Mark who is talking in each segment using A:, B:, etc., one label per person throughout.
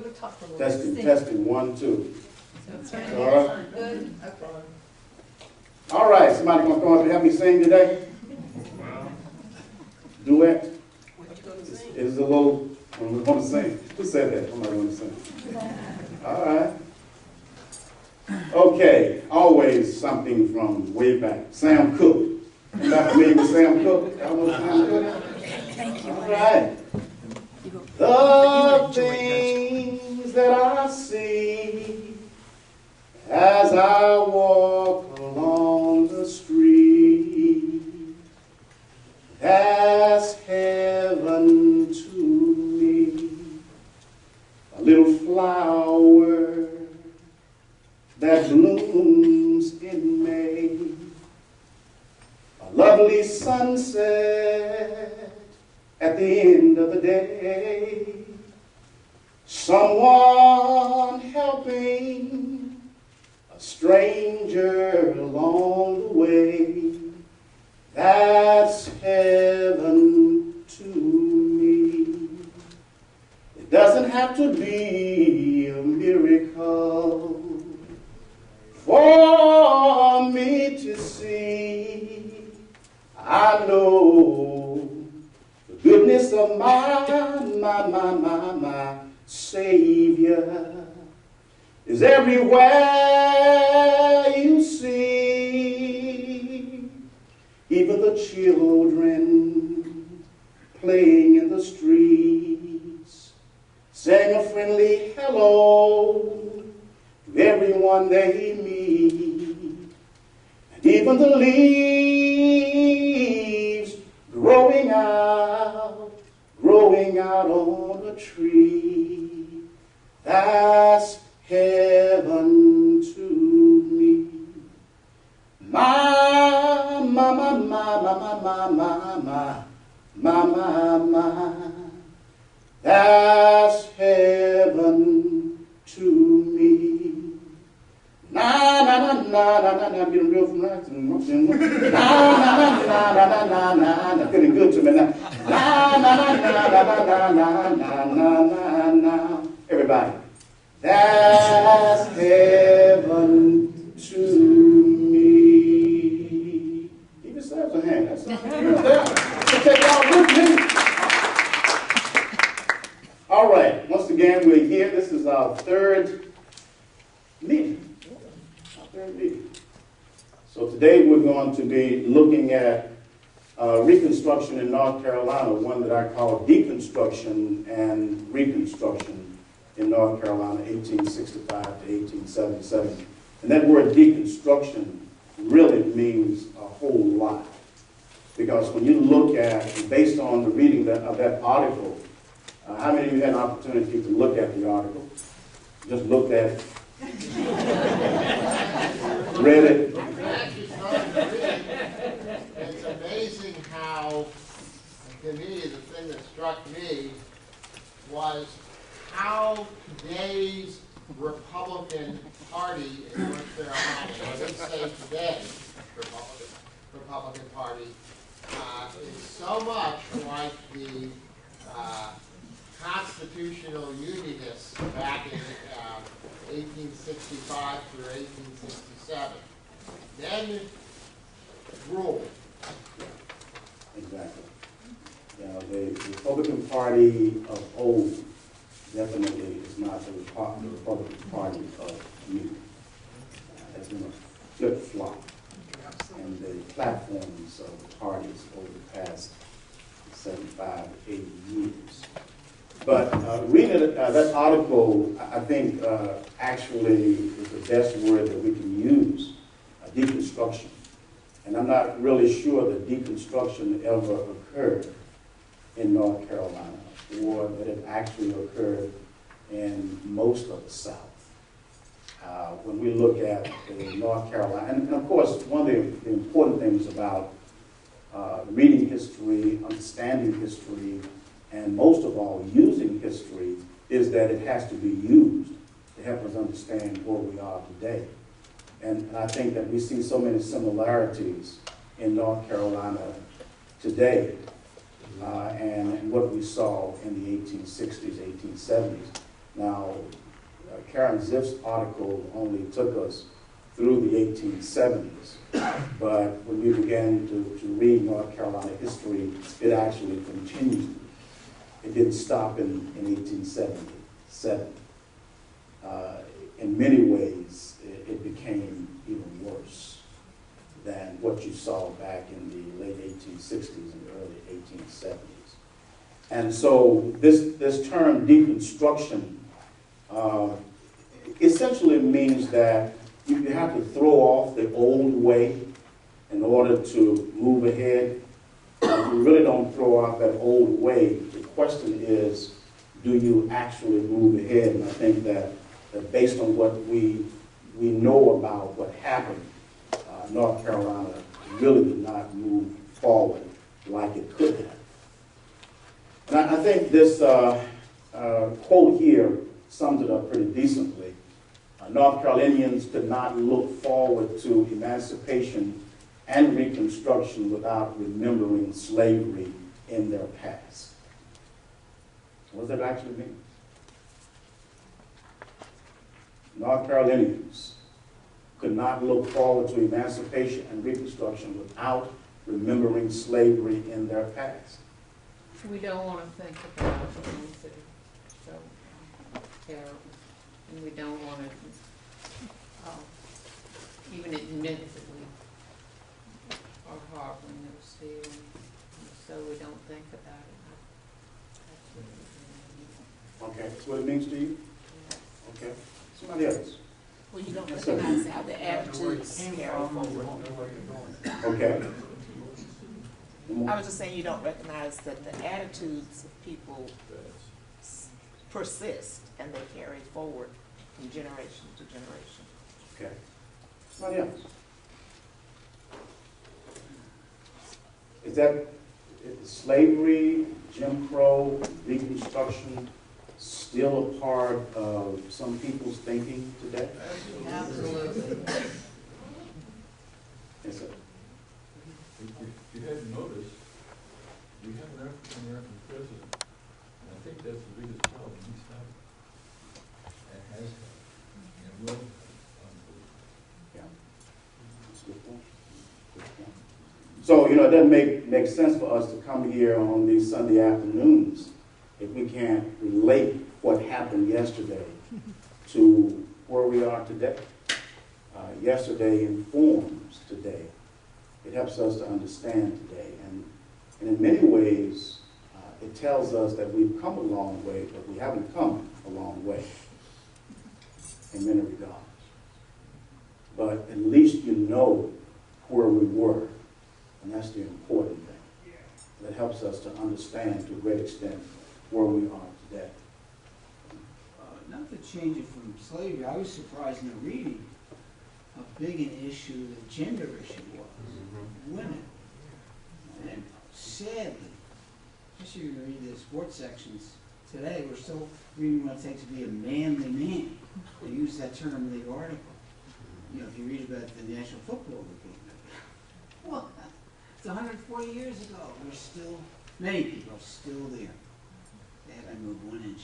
A: we'll talk for a little
B: Testing,
A: bit.
B: testing, 1, 2.
A: That's right.
B: All right.
A: Good, okay.
B: All right, somebody going to come up and help me sing today? Duet?
A: What you gonna sing?
B: Is a little, I'm going to sing. Who said that? I'm not going to sing. All right. Okay, always something from way back. Sam Cooke. You not familiar with Sam Cooke? Y'all know Sam Cooke?
A: Thank you.
B: All right. The things that I see as I walk along the street, that's heaven to me. A little flower that blooms in May, a lovely sunset at the end of the day, someone helping a stranger along the way, that's heaven to me. It doesn't have to be a miracle for me to see. I know the goodness of my Savior is everywhere you see. Even the children playing in the streets, saying a friendly hello to everyone they meet. And even the leaves growing out on a tree, that's heaven to me. That's heaven to me. Na na na na na na na. I'm getting real from that. Na na na na na na na na. That's getting good to me now. Na na na na na na na na na na. Everybody, that's heaven to me. Give yourselves a hand. That's all. Take y'all with me. All right. Once again, we're here. This is our third meeting. So today we're going to be looking at Reconstruction in North Carolina, one that I call Deconstruction and Reconstruction in North Carolina, 1865 to 1877. And that word deconstruction really means a whole lot. Because when you look at, based on the reading of that article, how many of you had an opportunity to look at the article? Just looked at it? Read it?
C: It's amazing how, to me, the thing that struck me was how today's Republican Party in North Carolina, let's say today, Republican Party, is so much like the constitutional unionists back in 1865 through 1867. Then ruled.
B: Exactly. Yeah, the Republican Party of old definitely is not the Republican Party of new. Has been a flip-flop in the platforms of the parties over the past 75, 80 years. But reading that article, I think actually is the best word that we can use, deconstruction. And I'm not really sure that deconstruction ever occurred in North Carolina, or that it actually occurred in most of the South. When we look at North Carolina, and of course, one of the important things about reading history, understanding history, and most of all, using history, is that it has to be used to help us understand where we are today. And I think that we see so many similarities in North Carolina today and what we saw in the 1860s, 1870s. Now, Karen Ziff's article only took us through the 1870s, but when we began to read North Carolina history, it actually continued. It didn't stop in 1877. In many ways, it became even worse than what you saw back in the late 1860s and early 1870s. And so this term deconstruction essentially means that you have to throw off the old way in order to move ahead. If you really don't throw off that old way, the question is, do you actually move ahead? And I think that based on what we know about what happened, North Carolina really did not move forward like it could have. And I think this quote here sums it up pretty decently. North Carolinians could not look forward to emancipation and Reconstruction without remembering slavery in their past. What does that actually mean? North Carolinians could not look forward to emancipation and Reconstruction without remembering slavery in their past.
A: We don't want to think about things that are so terrible, and we don't want to even admit that we are harboring those feelings, and so we don't think about it.
B: Okay, that's what it means to you? Okay. Somebody else?
D: Well, you don't recognize how the attitudes carry forward.
B: Okay.
D: I was just saying you don't recognize that the attitudes of people persist and they carry forward from generation to generation.
B: Okay. Somebody else? Is slavery, Jim Crow, Reconstruction still a part of some people's thinking today?
A: Absolutely.
B: Yes, sir.
E: If you hadn't noticed, we have an African-American president, and I think that's the biggest problem he's having, and has had, and will have.
B: Yeah. That's a good point. Good point. So, it doesn't make sense for us to come here on these Sunday afternoons if we can't relate what happened yesterday to where we are today. Yesterday informs today. It helps us to understand today. And in many ways, it tells us that we've come a long way, but we haven't come a long way in many regards. But at least you know where we were, and that's the important thing. That helps us to understand to a great extent where we are today.
F: Not to change it from slavery, I was surprised in the reading how big an issue the gender issue was. Women. And sadly, especially when you read the sports sections today, we're still reading what it takes to be a manly man. They use that term in the article. If you read about the National Football League, well, it's 140 years ago. We're still, many people are still there. They haven't moved 1 inch.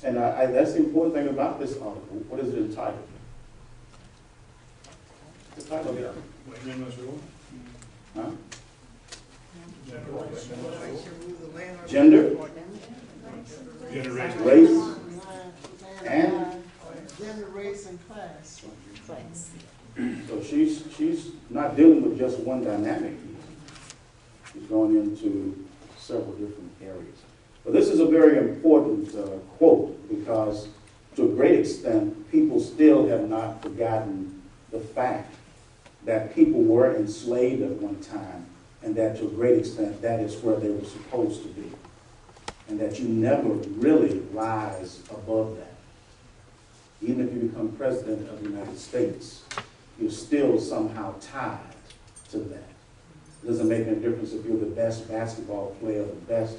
B: And that's the important thing about this article. What is it entitled? The title of it. Huh? Gender, race, and
C: Gender, race, and class.
B: so she's not dealing with just one dynamic here. She's going into several different areas. But this is a very important quote because to a great extent, people still have not forgotten the fact that people were enslaved at one time and that to a great extent, that is where they were supposed to be. And that you never really rise above that. Even if you become president of the United States, you're still somehow tied to that. It doesn't make any difference if you're the best basketball player, the best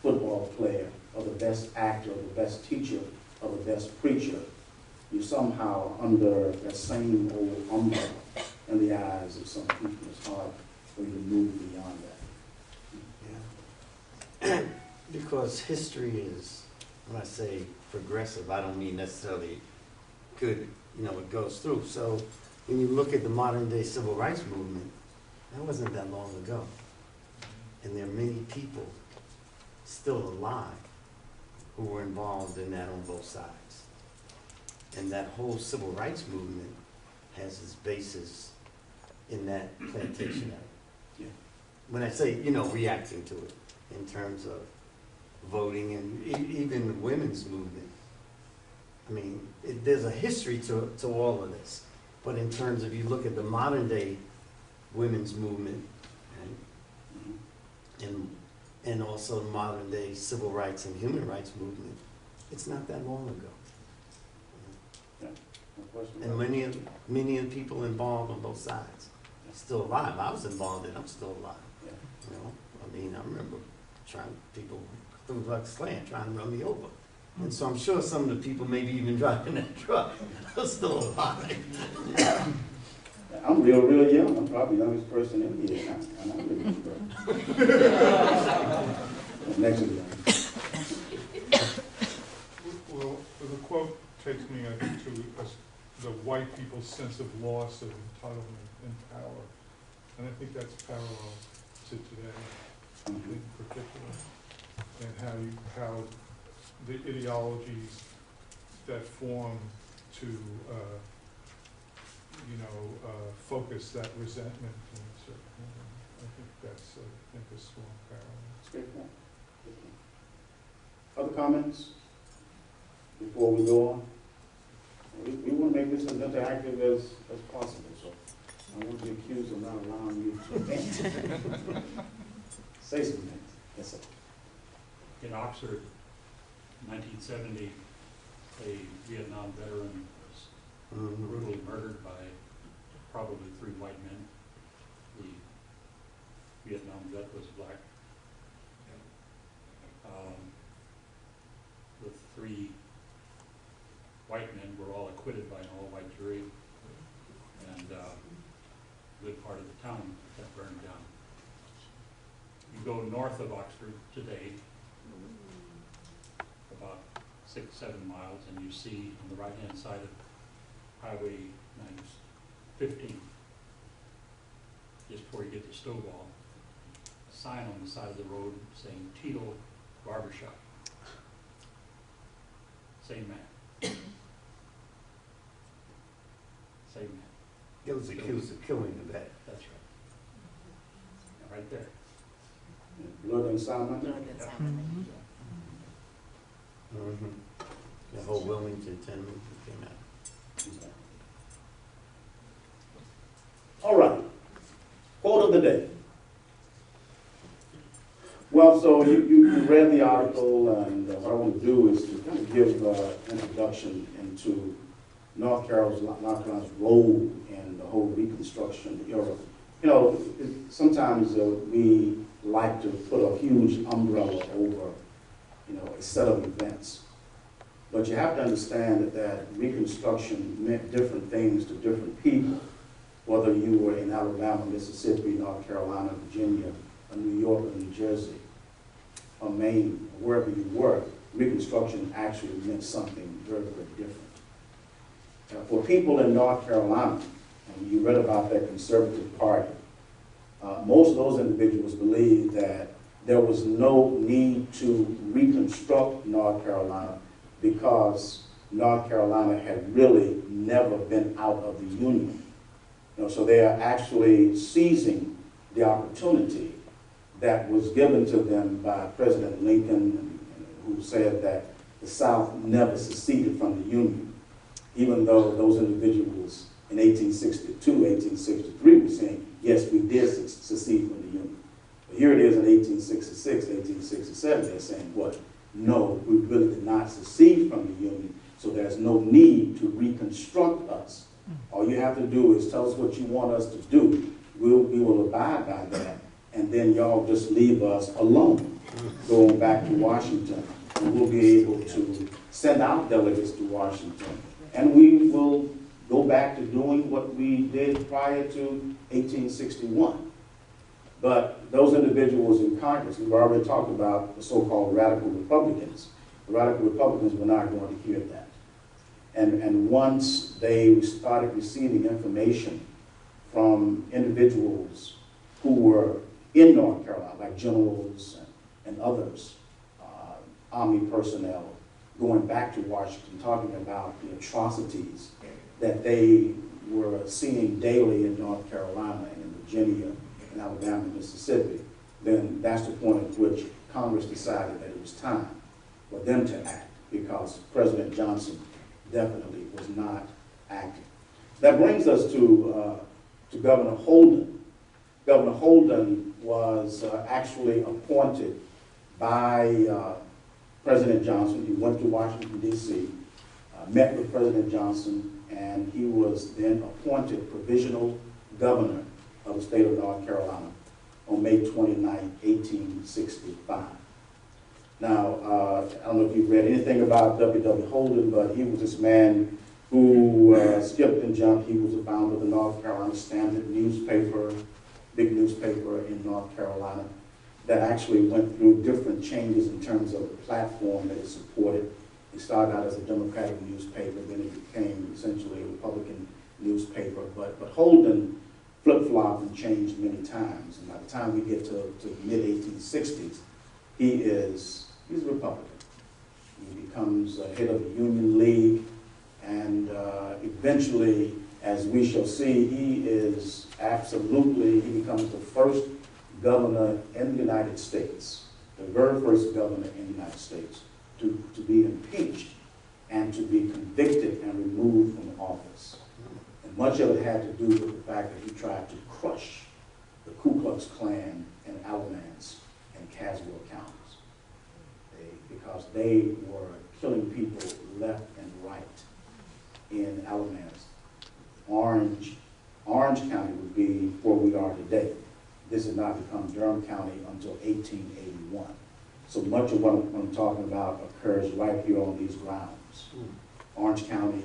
B: football player, or the best actor, or the best teacher, or the best preacher. You're somehow under that same old umbrella in the eyes of some people. It's hard for you to move beyond that.
G: Yeah. Because history is when I say progressive, I don't mean necessarily good, it goes through. So when you look at the modern day civil rights movement, that wasn't that long ago. And there are many people still alive who were involved in that on both sides. And that whole civil rights movement has its basis in that plantation area.
B: Yeah.
G: When I say, reacting to it in terms of voting and even the women's movement. I mean, there's a history to all of this. But in terms of you look at the modern day women's movement and also the modern day civil rights and human rights movement, it's not that long ago.
B: Yeah, no question
G: And
B: about it.
G: many of the people involved on both sides are still alive. I was involved and I'm still alive.
B: Yeah.
G: I mean, I remember people through Lux Land trying to run me over. And so I'm sure some of the people maybe even driving that truck are still alive.
B: I'm real young. I'm probably the youngest person in here. And I'm really young. Next one.
H: Well, the quote takes me, I think, to the white people's sense of loss of entitlement and power. And I think that's parallel to today in particular. And how the ideologies that form to, focus that resentment in a certain way. I think that's, a strong parallel.
B: That's a great point. Other comments before we go on? We want to make this as interactive as possible, so I want to be accused of not allowing you to vent. Say some things. Yes, sir.
I: In Oxford, 1970, a Vietnam veteran was brutally murdered by probably 3 white men. The Vietnam vet was black. The 3 white men were all acquitted by an all-white jury, and a good part of the town got burned down. You go north of Oxford today, about 6-7 miles, and you see on the right-hand side of Highway 15, just before you get to Stovall, a sign on the side of the road saying Tito Barbershop. Same man. Same man.
G: He was accused of killing the vet.
I: That's right. Right there.
B: Blood and salmon.
G: The whole Wilmington tenement came out.
B: All right. Quote of the day. Well, so you read the article, and what I want to do is to kind of give an introduction into North Carolina's role in the whole Reconstruction era. Sometimes we like to put a huge umbrella over, a set of events. But you have to understand that Reconstruction meant different things to different people, whether you were in Alabama, Mississippi, North Carolina, Virginia, or New York, or New Jersey, or Maine, or wherever you were. Reconstruction actually meant something very, very different. For people in North Carolina, and you read about that conservative party, most of those individuals believed that there was no need to reconstruct North Carolina because North Carolina had really never been out of the Union. So they are actually seizing the opportunity that was given to them by President Lincoln, who said that the South never seceded from the Union, even though those individuals in 1862, 1863 were saying, yes, we did secede from the Union. But here it is in 1866, 1867, they're saying, what? No, we really did not secede from the Union, so there's no need to reconstruct us. All you have to do is tell us what you want us to do. We will abide by that, and then y'all just leave us alone, going back to Washington. And we'll be able to send out delegates to Washington, and we will go back to doing what we did prior to 1861. But those individuals in Congress, we've already talked about the so-called radical Republicans, The radical Republicans were not going to hear that. And once they started receiving information from individuals who were in North Carolina, like generals and others, Army personnel, going back to Washington, talking about the atrocities that they were seeing daily in North Carolina and in Virginia and Alabama and Mississippi, then that's the point at which Congress decided that it was time for them to act, because President Johnson definitely was not acting. That brings us to Governor Holden. Governor Holden was actually appointed by President Johnson. He went to Washington, D.C., met with President Johnson, and he was then appointed provisional governor of the state of North Carolina on May 29, 1865. Now, I don't know if you've read anything about W.W. Holden, but he was this man who skipped and jumped. He was the founder of the North Carolina Standard newspaper, big newspaper in North Carolina, that actually went through different changes in terms of the platform that it supported. It started out as a Democratic newspaper, then it became essentially a Republican newspaper. But Holden flip-flopped and changed many times. And by the time we get to the mid-1860s, he's a Republican. He becomes head of the Union League, and eventually, as we shall see, he becomes the first governor in the United States, the very first governor in the United States to be impeached and to be convicted and removed from office. And much of it had to do with the fact that he tried to crush the Ku Klux Klan in Alamance and Caswell counties, because they were killing people left and right in Alamance. Orange County would be where we are today. This did not become Durham County until 1881. So much of what I'm talking about occurs right here on these grounds. Orange County,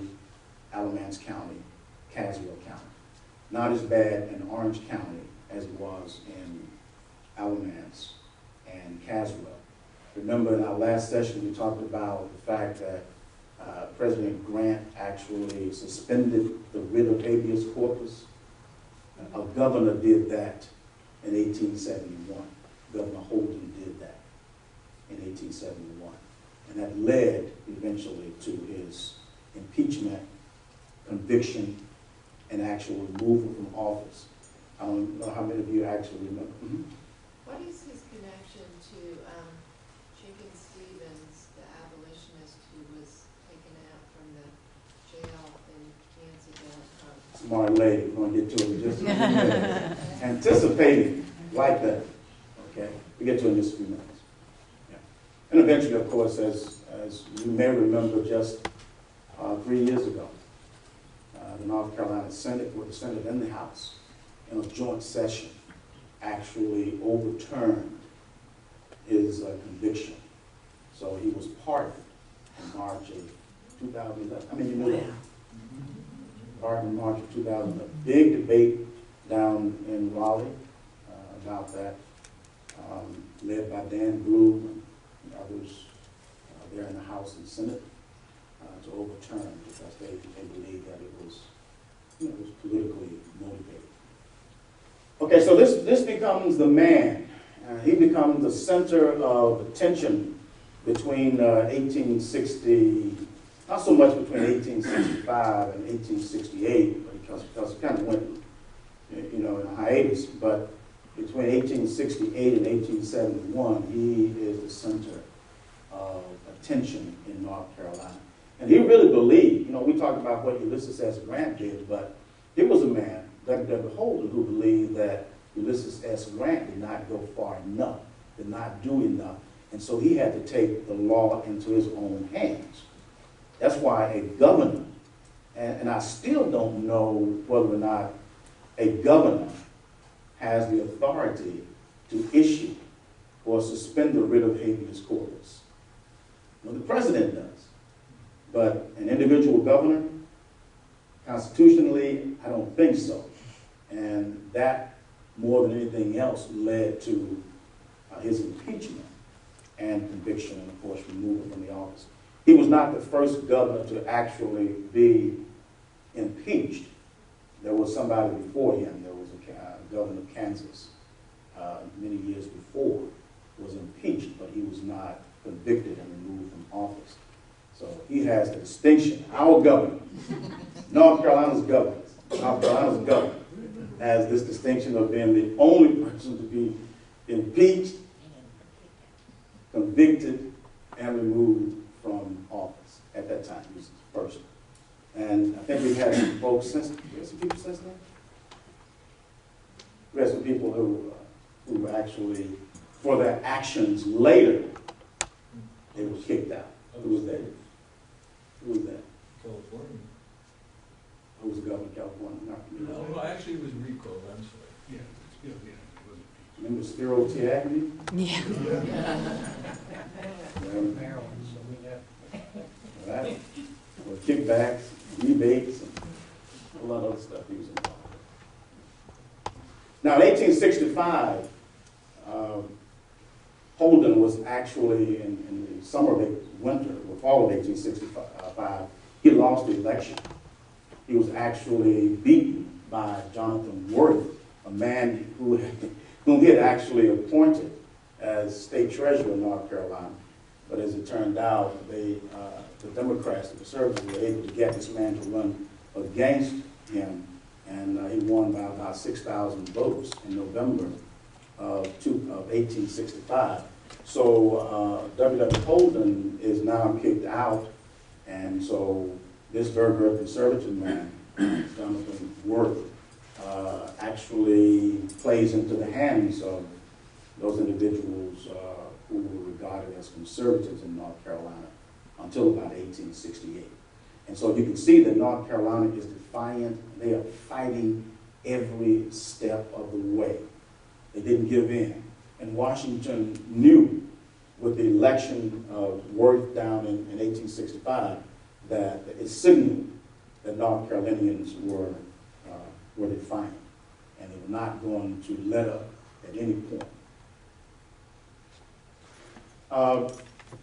B: Alamance County, Caswell County. Not as bad in Orange County as it was in Alamance and Caswell. Remember in our last session we talked about the fact that President Grant actually suspended the writ of habeas corpus. A governor did that in 1871. Governor Holden did that in 1871. And that led eventually to his impeachment, conviction, and actual removal from office. I don't know how many of you actually remember.
J: What is his connection to Jenkins Stevens, the abolitionist who was taken out from the jail in Yanceyville?
B: Smart lady, we're going to get to it in just a few minutes. Anticipating like that. Okay, we get to it in just a few minutes. Yeah. And eventually, of course, as you may remember, just 3 years ago, the North Carolina Senate, with the Senate and the House, in a joint session, actually overturned his conviction. So he was pardoned in March of 2011. I mean, you know that. Pardoned in March of 2011. Big debate down in Raleigh about that, led by Dan Blue and others there in the House and Senate, to overturn, because they believed that it was politically motivated. Okay, so this becomes the man. He becomes the center of attention between 1860, not so much between 1865 and 1868, because it kind of went, in a hiatus, but between 1868 and 1871, he is the center of attention in North Carolina. And he really believed, we talked about what Ulysses S. Grant did, but he was a man, W.W. Holden, who believed that Ulysses S. Grant did not go far enough, did not do enough, and so he had to take the law into his own hands. That's why a governor, and I still don't know whether or not a governor has the authority to issue or suspend the writ of habeas corpus. Well, the president does. But an individual governor, constitutionally, I don't think so. And that, more than anything else, led to his impeachment and conviction, and of course removal from the office. He was not the first governor to actually be impeached. There was somebody before him. There was a governor of Kansas many years before was impeached, but he was not convicted and removed from office. So he has the distinction. Our governor, North Carolina's governor, has this distinction of being the only person to be impeached, convicted, and removed from office at that time. He was the first. And I think we've had some folks since, we had some people since then? We had some people who actually, for their actions later, they were kicked out. Who was that? Who was that?
E: California.
B: Who was the governor of California?
E: No, actually it was Rico, I'm sorry.
I: Yeah, yeah, it wasn't.
B: Remember Spiro Tiagny?
A: Yeah.
B: Right? Well, kickbacks, rebates, and a lot of other stuff he was involved with. Now, in 1865, Holden was actually, in the summer of winter, or fall of 1865, he lost the election. He was actually beaten by Jonathan Worth, a man whom he had actually appointed as state treasurer in North Carolina. But as it turned out, the Democrats, the conservatives, were able to get this man to run against him, and he won by about 6,000 votes in November of 1865. So W.W. Holden is now kicked out, and so this very, very conservative man, Jonathan Worth, actually plays into the hands of those individuals who were regarded as conservatives in North Carolina until about 1868. And so you can see that North Carolina is defiant. They are fighting every step of the way. They didn't give in. And Washington knew with the election of Worth down in 1865 that it signaled that North Carolinians were defiant, and they were not going to let up at any point.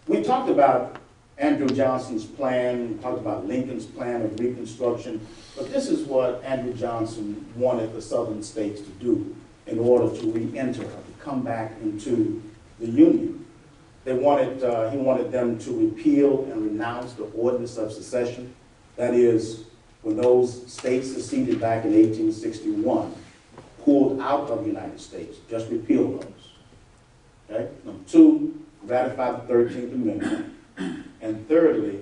B: We talked about Andrew Johnson's plan, we talked about Lincoln's plan of Reconstruction, but this is what Andrew Johnson wanted the southern states to do in order to re-enter, to come back into the Union. He wanted them to repeal and renounce the Ordinance of Secession. That is, when those states seceded back in 1861, pulled out of the United States, just repeal those. Okay? Number two, ratify the 13th Amendment. And thirdly,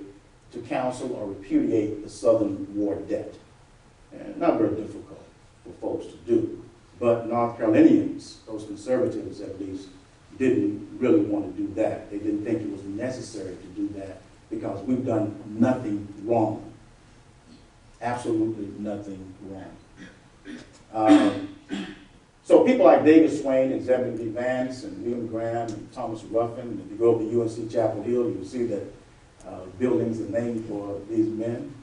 B: to cancel or repudiate the Southern War debt. And not very difficult for folks to do. But North Carolinians, those conservatives at least, didn't really want to do that. They didn't think it was necessary to do that because we've done nothing wrong. Absolutely nothing wrong. So people like David Swain and Zebulon B. Vance and William Graham and Thomas Ruffin, if you go over to UNC Chapel Hill, you'll see that buildings are named for these men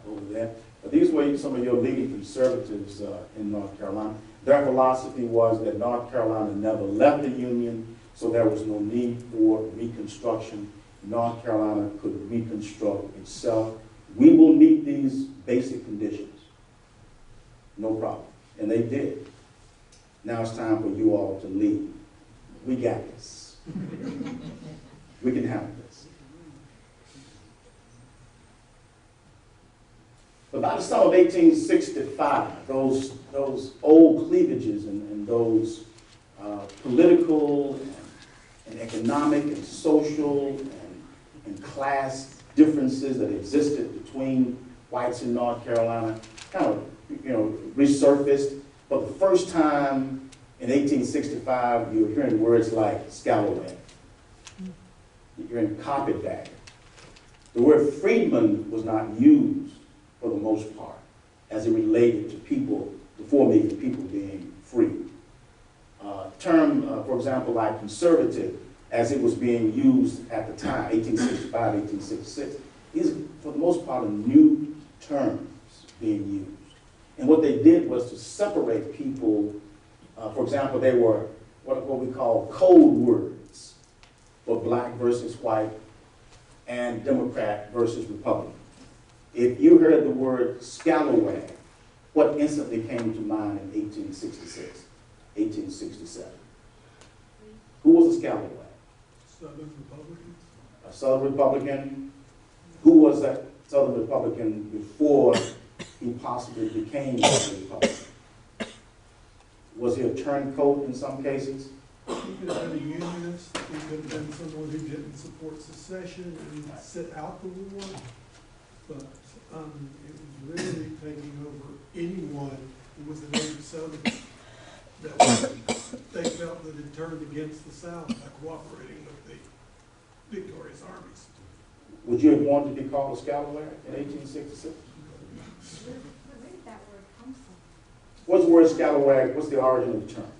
B: over there. But these were some of your leading conservatives in North Carolina. Their philosophy was that North Carolina never left the Union, so there was no need for Reconstruction. North Carolina could reconstruct itself. We will meet these basic conditions. No problem. And they did. Now it's time for you all to leave. We got this. We can handle this. But by the summer of 1865, those old cleavages and those political and economic and social and class differences that existed between whites in North Carolina kind of, resurfaced. For the first time in 1865, you were hearing words like scallywag. You're hearing carpetbagger. The word freedman was not used for the most part as it related to people, the 4 million people being free. Term, for example, like conservative, as it was being used at the time, 1865, 1866, these are, for the most part, are new terms being used. And what they did was to separate people. For example, they were what we call code words. for black versus white and Democrat versus Republican. If you heard the word scalawag, what instantly came to mind in 1866, 1867? Who was a scalawag?
C: Southern Republicans.
B: A Southern Republican. Who was that Southern Republican before he possibly became a Republican? Was he a turncoat in some cases?
C: He could have been a unionist, he could have been someone who didn't support secession and sit out the war. But, it was really taking over anyone who was a native Southern that they felt that had turned against the South by cooperating with the victorious armies.
B: Would you have wanted to be called a scalawag in 1866?
K: Where did that word come from?
B: What's the word scalawag? What's the origin of the term?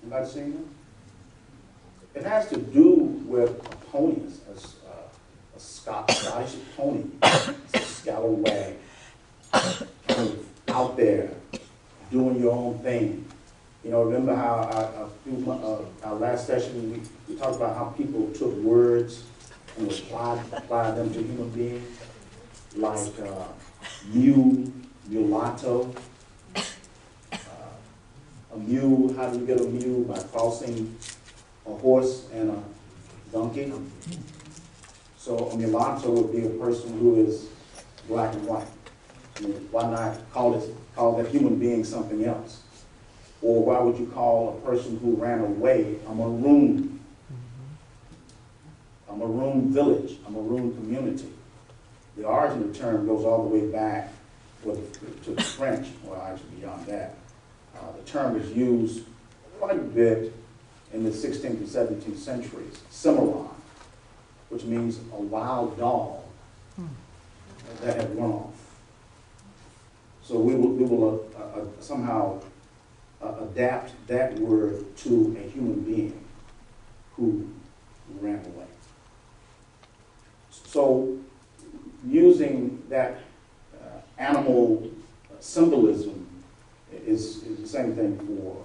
B: Anybody seen that? It has to do with a pony, a Scottish pony. It's a scalawag, kind of out there, doing your own thing. You know, remember how our last session, we talked about how people took words and applied them to human beings, like mule, mulatto. A mule, how do you get a mule? By crossing a horse and a donkey. So a mulatto would be a person who is black and white. I mean, why not call that human being something else? Or why would you call a person who ran away a maroon? A maroon village, a maroon community. The origin of the term goes all the way back to the French, or actually beyond that. The term is used quite a bit in the 16th and 17th centuries, cimarron, which means a wild dog that had run off. So we will somehow adapt that word to a human being who ran away. So using that animal symbolism is the same thing for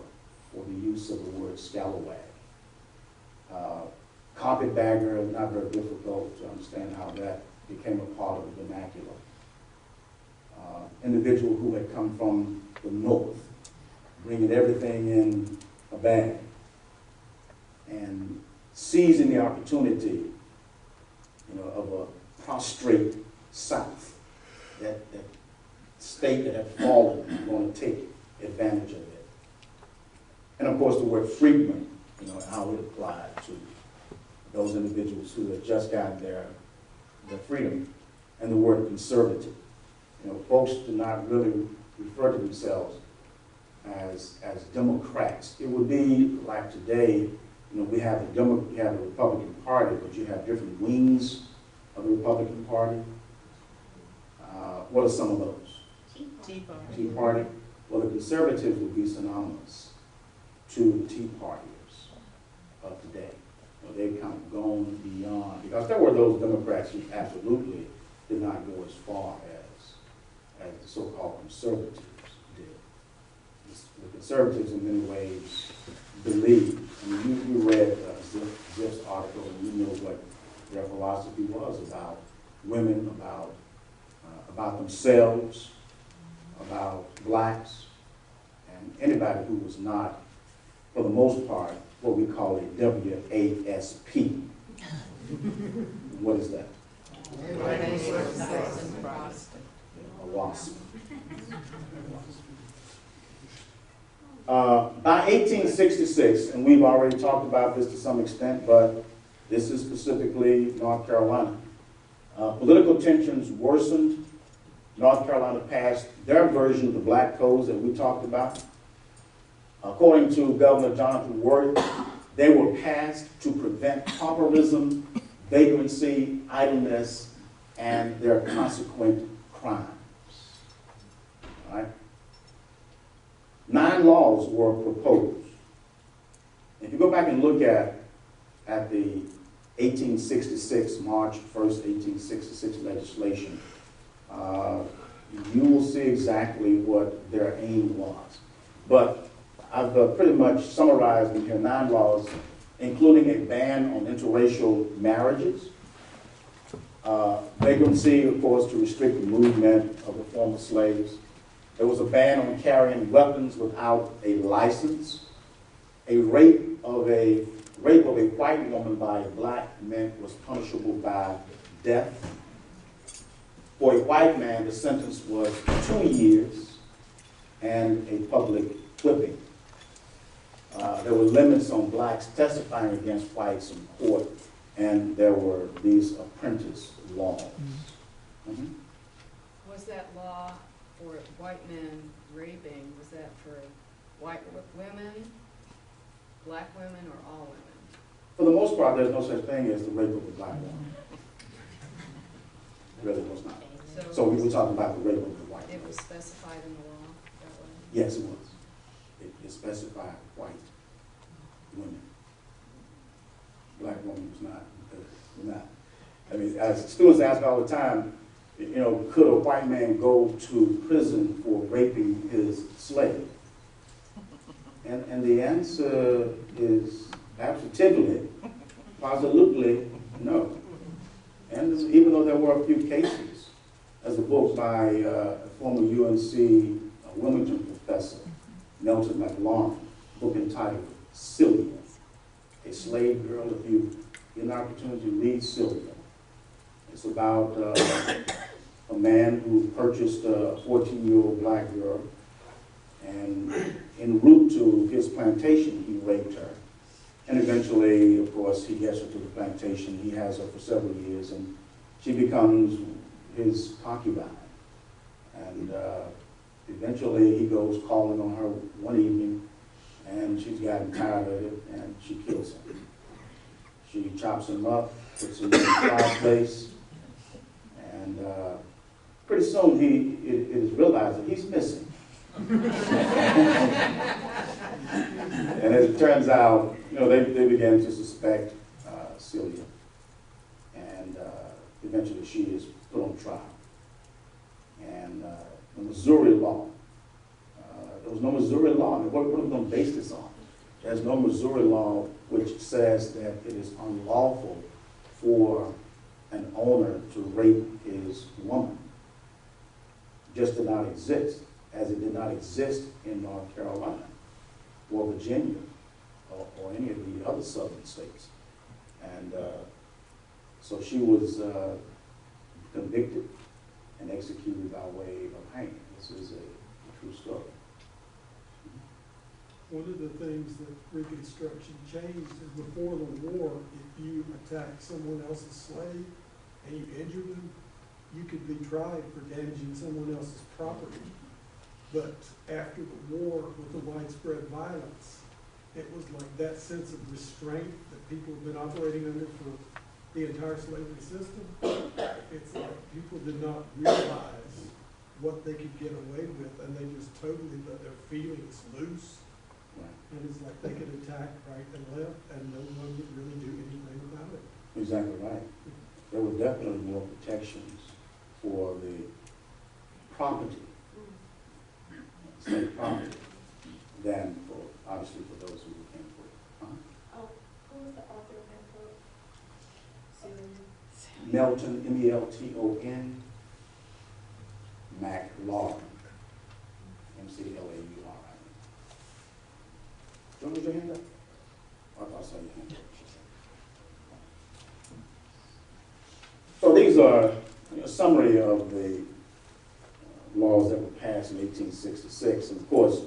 B: the use of the word scalawag. Carpetbagger, not very difficult to understand how that became a part of the vernacular. Individual who had come from the north, bringing everything in a bag and seizing the opportunity, of a prostrate South, that state that had fallen, and going to take advantage of it. And of course the word freedman, how it applied to those individuals who had just gotten their freedom, and the word conservative. Folks do not really refer to themselves as Democrats. It would be like today, we have the Republican Party, but you have different wings of the Republican Party. What are some of those?
D: Tea Party.
B: Tea Party. Well, the conservatives would be synonymous to the Tea Partiers of today. They've kind of gone beyond, because there were those Democrats who absolutely did not go as far as the so-called conservatives did. The conservatives in many ways believed, you read Ziff's article and you know what their philosophy was about women, about themselves, about blacks, and anybody who was not, for the most part, what we call a WASP. What is that? A WASP. By 1866, and we've already talked about this to some extent, but this is specifically North Carolina. Political tensions worsened. North Carolina passed their version of the black codes that we talked about. According to Governor Jonathan Worth, they were passed to prevent pauperism, vagrancy, idleness, and their consequent crimes. All right? 9 laws were proposed. If you go back and look at the 1866, March 1st, 1866 legislation, you will see exactly what their aim was. But I've pretty much summarized in here 9 laws, including a ban on interracial marriages, vagrancy, of course, to restrict the movement of the former slaves. There was a ban on carrying weapons without a license. A rape of a white woman by a black man was punishable by death. For a white man, the sentence was 2 years and a public whipping. There were limits on blacks testifying against whites in court, and there were these apprentice laws. Mhm.
A: Was that law for white men raping, was that for white women, black women, or all women?
B: For the most part, there's no such thing as the rape of a black woman. Really was not. So we were talking about the rape of the white woman.
A: It was specified in the law that way?
B: Yes, it was. It specified white women. Black women was not. I mean, as students ask all the time, you know, could a white man go to prison for raping his slave? And the answer is positively no. And even though there were a few cases, as a book by a former UNC Wilmington professor, Nelson McLaurin, a book entitled Sylvia, a slave girl. If you get an opportunity to read Sylvia, it's about a man who purchased a 14-year-old black girl, and en route to his plantation, he raped her. And eventually, of course, he gets her to the plantation. He has her for several years, and she becomes his concubine. And eventually, he goes calling on her one evening, and she's gotten tired of it, and she kills him. She chops him up, puts him in the fireplace, and pretty soon it is realized that he's missing. And as it turns out, you know, they began to suspect Celia, and eventually she is put on trial. And the Missouri law, there was no Missouri law. I mean, what are we going to base this on? There's no Missouri law which says that it is unlawful for an owner to rape his woman. It just did not exist, as it did not exist in North Carolina or Virginia or any of the other southern states. And so she was convicted and executed by way of hanging. This is a true story.
C: One of the things that Reconstruction changed is before the war, if you attacked someone else's slave and you injured them, you could be tried for damaging someone else's property. But after the war, with the widespread violence, it was like that sense of restraint that people have been operating under for the entire slavery system. It's like people did not realize what they could get away with, and they just totally let their feelings loose. And it's like they could attack right and left, and no one would really do anything about it.
B: Exactly right. There were definitely more protections for the property, state property, than for, obviously, for those who came for it.
K: Oh, who was the author of that book?
B: Melton, M-E-L-T-O-N, McLaurin, M-C-L-A-U-R-I-N. Do you want to raise your hand up? I'll say your hand up. So these are a summary of the laws that were passed in 1866. And of course,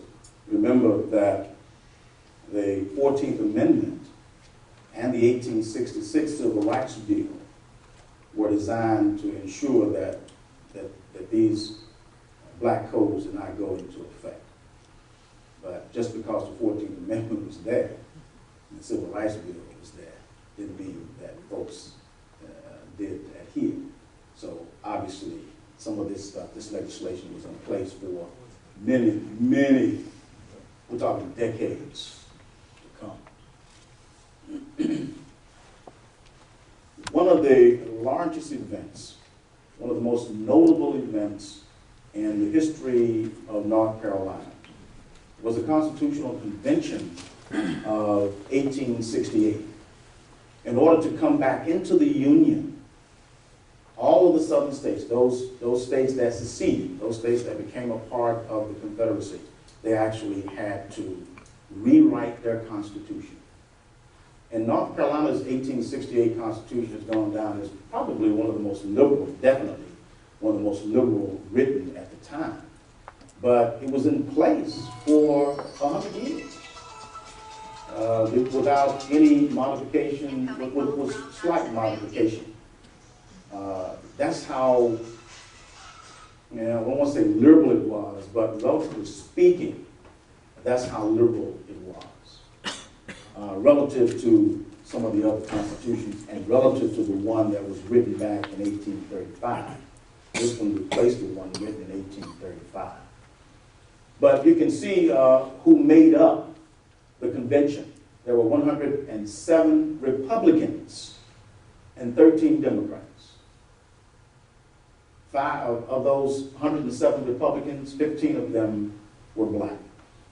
B: remember that the 14th Amendment and the 1866 Civil Rights Bill were designed to ensure that these black codes did not go into effect. But just because the 14th Amendment was there, and the Civil Rights Bill was there, didn't mean that folks did adhere. So obviously, some of this stuff, this legislation was in place for many, we're talking decades to come. One of the largest events, one of the most notable events in the history of North Carolina was the Constitutional Convention of 1868. In order to come back into the Union, all of the southern states, those states that seceded, those states that became a part of the Confederacy, they actually had to rewrite their constitution. And North Carolina's 1868 Constitution has gone down as probably one of the most liberal, definitely one of the most liberal written at the time. But it was in place for 100 years without any modification, with slight modification. That's how, I don't want to say liberal it was, but relatively speaking, that's how liberal it was. Relative to some of the other constitutions and relative to the one that was written back in 1835. This one replaced the one written in 1835. But you can see who made up the convention. There were 107 Republicans and 13 Democrats. 5 of those 107 Republicans, 15 of them were black.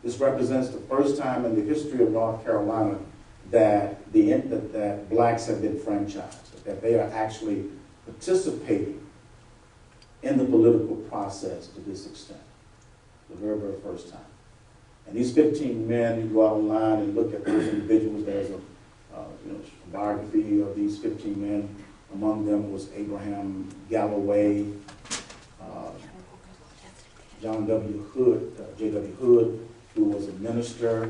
B: This represents the first time in the history of North Carolina that that blacks have been franchised, that they are actually participating in the political process to this extent, the very, very first time. And these 15 men, you go out online and look at those individuals. There's a biography of these 15 men. Among them was Abraham Galloway, John W. Hood, J.W. Hood, who was a minister.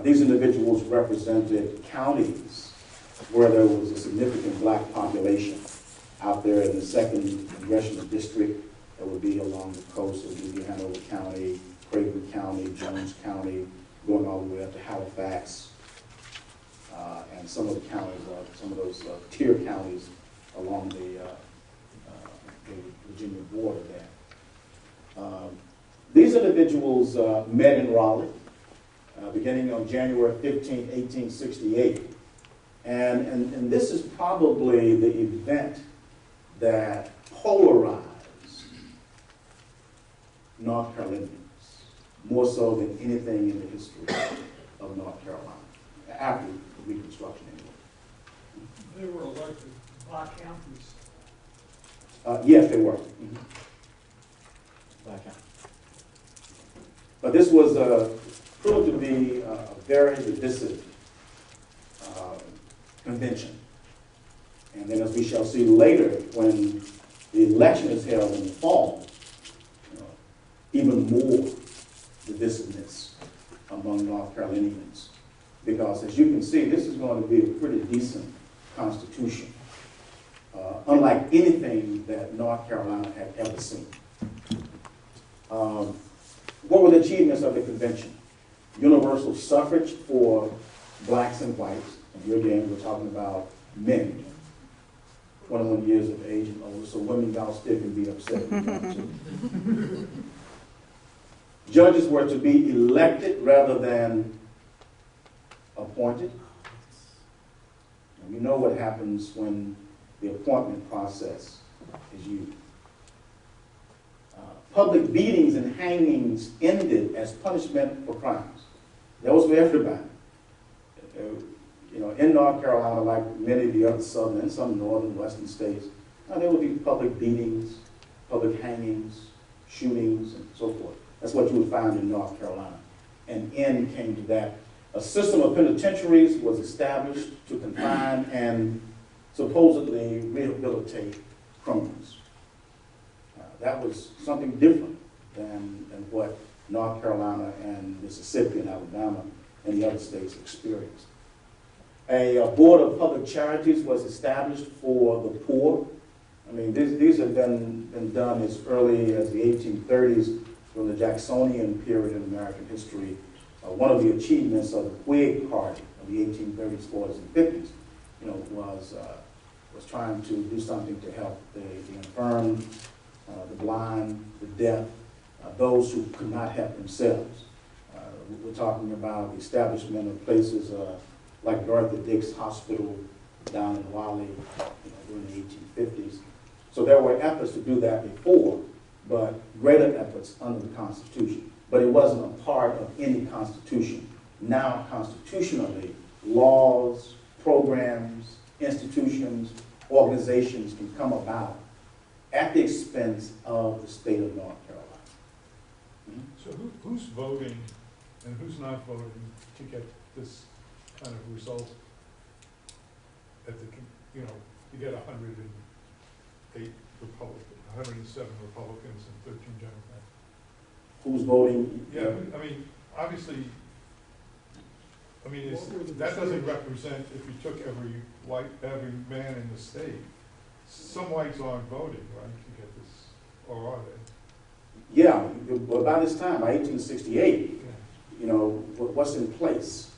B: These individuals represented counties where there was a significant black population. Out there in the 2nd Congressional District, that would be along the coast. It would be Hanover County, Craven County, Jones County, going all the way up to Halifax, and some of the counties, some of those tier counties along the Virginia border there. These individuals met in Raleigh, beginning on January 15, 1868. And this is probably the event that polarized North Carolinians more so than anything in the history of North Carolina, after Reconstruction anyway.
C: They were elected by counties.
B: Yes, they were. Mm-hmm. By county. But this was proved to be a very divisive convention. And then, as we shall see later, when the election is held in the fall, even more divisiveness among North Carolinians. Because, as you can see, this is going to be a pretty decent constitution, unlike anything that North Carolina had ever seen. What were the achievements of the convention? Universal suffrage for blacks and whites. And here again, we're talking about men, 21 years of age and older, so women, y'all still can be upset if you want to. Judges were to be elected rather than appointed. And we know what happens when the appointment process is used. Public beatings and hangings ended as punishment for crimes. That was for everybody. In North Carolina, like many of the other southern and some northern western states, there would be public beatings, public hangings, shootings, and so forth. That's what you would find in North Carolina. An end came to that. A system of penitentiaries was established to confine and supposedly rehabilitate criminals. That was something different than what North Carolina and Mississippi and Alabama and the other states experienced. A board of public charities was established for the poor. I mean, these have been done as early as the 1830s, during the Jacksonian period in American history. One of the achievements of the Whig Party of the 1830s, 40s, and 50s, was trying to do something to help the infirm, the blind, the deaf, those who could not help themselves. We're talking about the establishment of places like Dorothy Dix Hospital down in Raleigh during the 1850s. So there were efforts to do that before, but greater efforts under the Constitution. But it wasn't a part of any constitution now constitutionally, laws, programs, institutions, organizations can come about at the expense of the state of North Carolina.
H: So who's voting and who's not voting to get this kind of result at the, you know, you get 108 Republicans, 107 Republicans and 13 Democrats?
B: Who's voting?
H: Yeah, I mean, obviously, I mean, that doesn't represent, if you took every man in the state, some whites aren't voting, right, to get this, or are they?
B: Yeah, but by this time, by 1868,
H: Yeah.
B: you know, what's in place?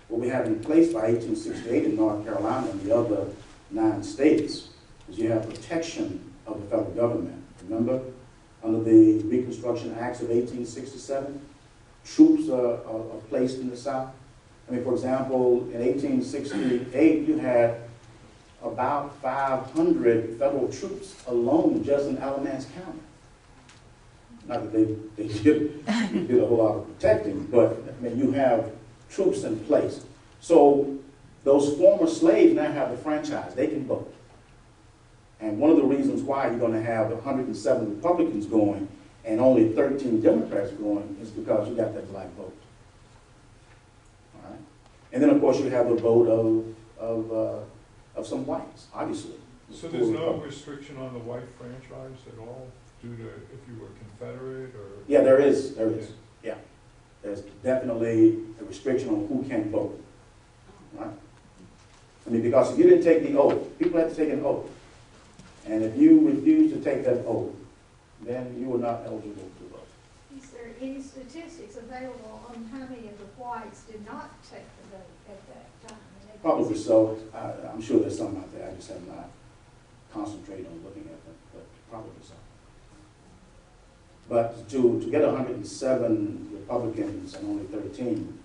B: What we have in place by 1868 in North Carolina and the other 9 states is you have protection of the federal government. Remember, under the Reconstruction Acts of 1867, troops are placed in the South. I mean, for example, in 1868, you had about 500 federal troops alone just in Alamance County. Not that they did a whole lot of protecting, but I mean, you have troops in place. So those former slaves now have the franchise. They can vote. And one of the reasons why you're going to have 107 Republicans going and only 13 Democrats going is because you got that black vote. All right? And then, of course, you have the vote of some whites, obviously.
H: So there's no restriction on the white franchise at all, due to if you were Confederate or?
B: Yeah, there is. Yeah. There's definitely a restriction on who can vote. Right? I mean, because if you didn't take the oath, people had to take an oath. And if you refuse to take that oath, then you are not eligible to vote.
K: Is there any statistics available on how many of the whites did not take the vote at that time?
B: Probably so. I'm sure there's some out there. I just have not concentrated on looking at them, but probably so. But to get 107 Republicans and only 13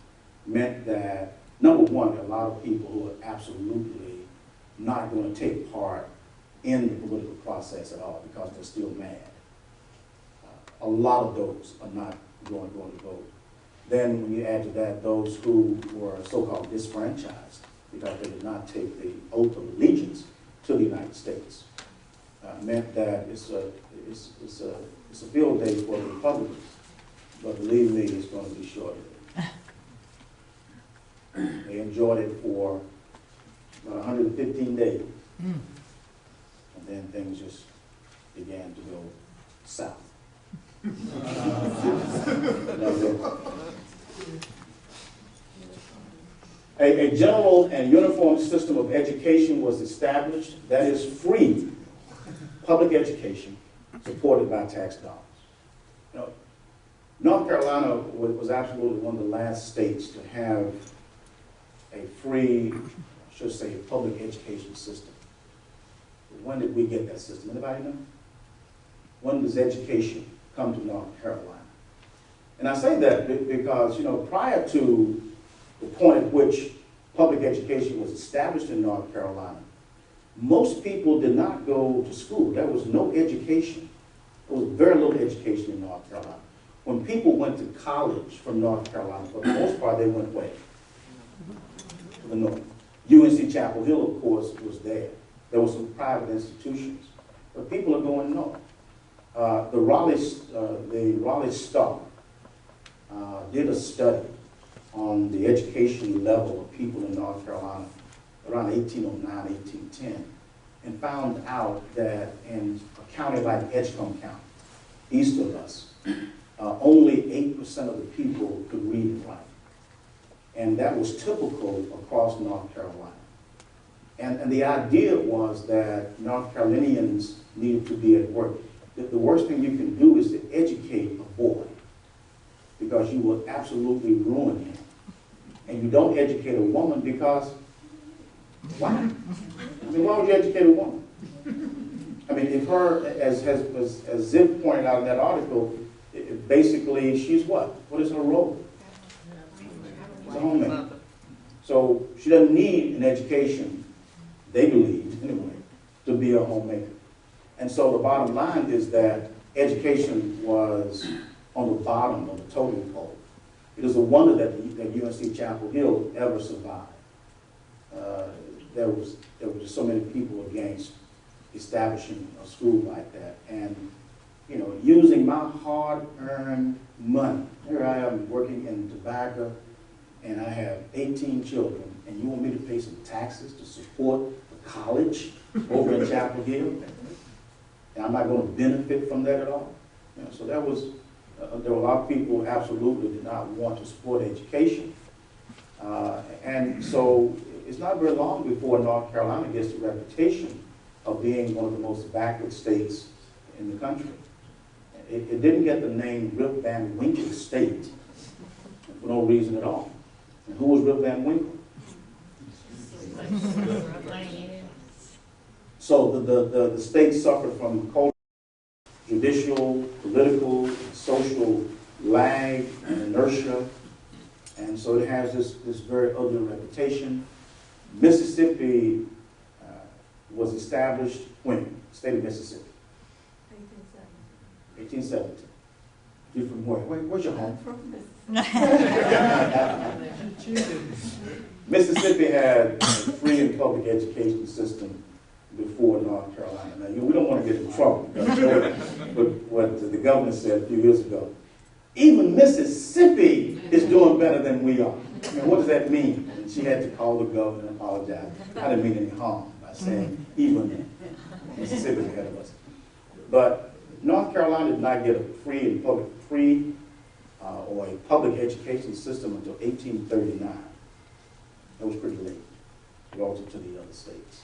B: meant that, number one, there are a lot of people who are absolutely not going to take part in the political process at all because they're still mad. A lot of those are not going to vote. Then when you add to that those who were so-called disfranchised because they did not take the oath of allegiance to the United States, meant that it's a field day for the Republicans. But believe me, it's going to be short-lived. They enjoyed it for about 115 days. And then things just began to go south. A general and uniform system of education was established that is free public education supported by tax dollars. You know, North Carolina was absolutely one of the last states to have a free, I should say, public education system. When did we get that system? Anybody know? When does education come to North Carolina? And I say that because, you know, prior to the point at which public education was established in North Carolina, most people did not go to school. There was no education. There was very little education in North Carolina. When people went to college from North Carolina, for the most part, they went where? To the north. UNC Chapel Hill, of course, was there. There were some private institutions. But people are going north. The Raleigh Star did a study on the education level of people in North Carolina around 1809, 1810, and found out that in a county like Edgecombe County, east of us, only 8% of the people could read and write. And that was typical across North Carolina. And the idea was that North Carolinians needed to be at work. The worst thing you can do is to educate a boy, because you will absolutely ruin him. And you don't educate a woman because, why? I mean, why would you educate a woman? I mean, if her, as Ziv pointed out in that article, basically she's what? What is her role? She's a homemaker. So she doesn't need an education, they believe, anyway, to be a homemaker. And so the bottom line is that education was on the bottom of the totem pole It is a wonder that UNC Chapel Hill ever survived. There was just so many people against establishing a school like that. And, you know, using my hard-earned money. Here I am working in tobacco, and I have 18 children, and you want me to pay some taxes to support the college over in Chapel Hill? And I'm not going to benefit from that at all? You know, so that was, there were a lot of people who absolutely did not want to support education. And so it's not very long before North Carolina gets the reputation of being one of the most backward states in the country. It didn't get the name Rip Van Winkle State for no reason at all. And who was Rip Van Winkle? So the state suffered from cultural, judicial, political, social lag and inertia. And so it has this very ugly reputation. Mississippi was established when? State of Mississippi. 1870. You're from where? Where's your home? Mississippi had a free and public education system before North Carolina. Now, we don't want to get in trouble but what the governor said a few years ago. Even Mississippi is doing better than we are. I mean, what does that mean? And she had to call the governor and apologize. I didn't mean any harm by saying even Mississippi is ahead of us. But North Carolina did not get a free or a public education system until 1839. That was pretty late relative to the other states.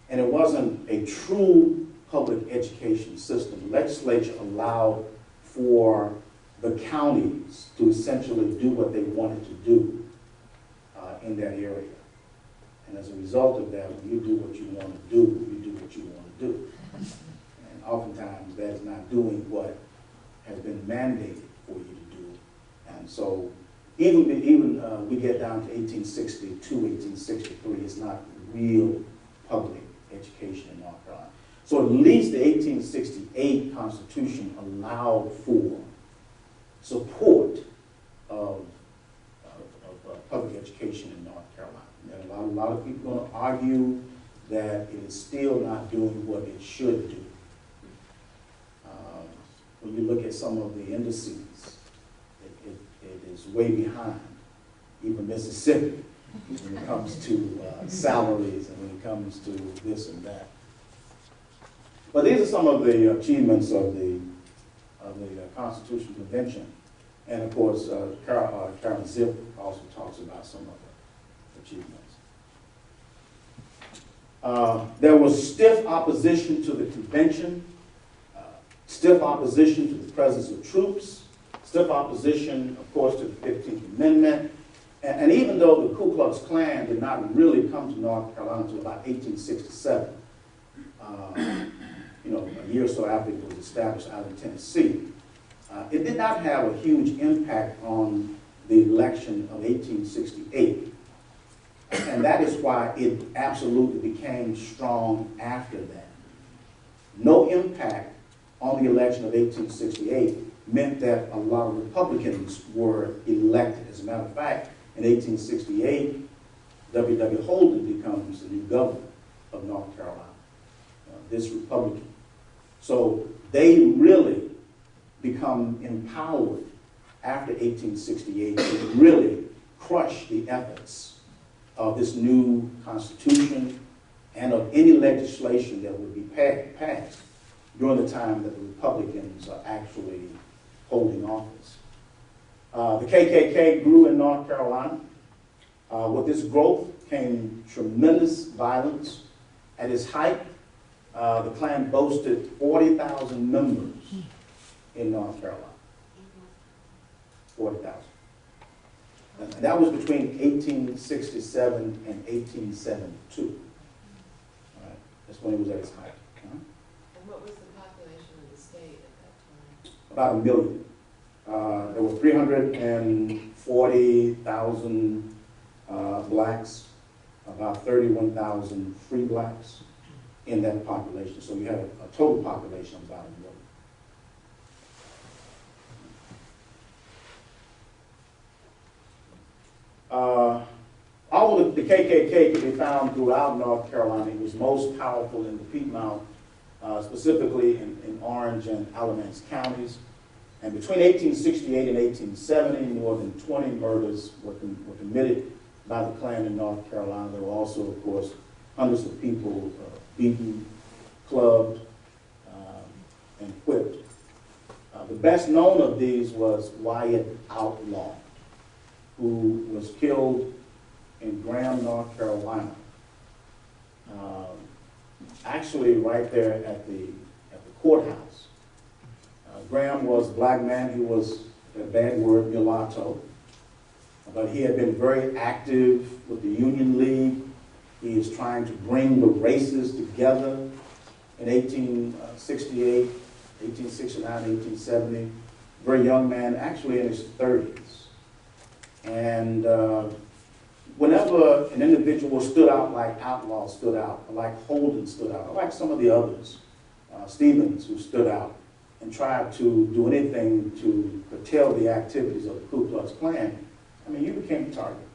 B: And it wasn't a true public education system. The legislature allowed for the counties to essentially do what they wanted to do in that area. And as a result of that, when you do what you want to do, you do what you want to do. And oftentimes that is not doing what has been mandated for you to do. And so even we get down to 1862, 1863, it's not real public education in North Carolina. So at least the 1868 Constitution allowed for support of public education in North Carolina. And a lot of people are going to argue that it is still not doing what it should do. When you look at some of the indices, it is way behind even Mississippi when it comes to salaries and when it comes to this and that. But these are some of the achievements of the Constitutional Convention. And of course, Karen Zipp also talks about some of the achievements. There was stiff opposition to the convention, stiff opposition to the presence of troops, stiff opposition, of course, to the 15th Amendment. And even though the Ku Klux Klan did not really come to North Carolina until about 1867, a year or so after it was established out in Tennessee, it did not have a huge impact on the election of 1868. And that is why it absolutely became strong after that. No impact on the election of 1868 meant that a lot of Republicans were elected. As a matter of fact, in 1868, W.W. Holden becomes the new governor of North Carolina, this Republican. So they really become empowered after 1868 to really crush the efforts of this new Constitution and of any legislation that would be passed during the time that the Republicans are actually holding office. The KKK grew in North Carolina. With this growth came tremendous violence. At its height, the Klan boasted 40,000 members in North Carolina. 40,000. And that was between 1867 and 1872. All right. That's when it was at its height.
J: And what was the population of the state at that time?
B: About 1 million. There were 340,000 blacks, about 31,000 free blacks in that population. So you had a total population of about 1 million. Although the KKK can be found throughout North Carolina, it was most powerful in the Piedmont, specifically in Orange and Alamance counties. And between 1868 and 1870, more than 20 murders were committed by the Klan in North Carolina. There were also, of course, hundreds of people beaten, clubbed, and whipped. The best known of these was Wyatt Outlaw, who was killed in Graham, North Carolina. Actually, right there at the courthouse. Graham was a black man. He was, a bad word, mulatto. But he had been very active with the Union League. He is trying to bring the races together in 1868, 1869, 1870. Very young man, actually in his 30s. And whenever an individual stood out like Outlaw stood out, or like Holden stood out, or like some of the others, Stevens, who stood out and tried to do anything to curtail the activities of the Ku Klux Klan, I mean, you became a target.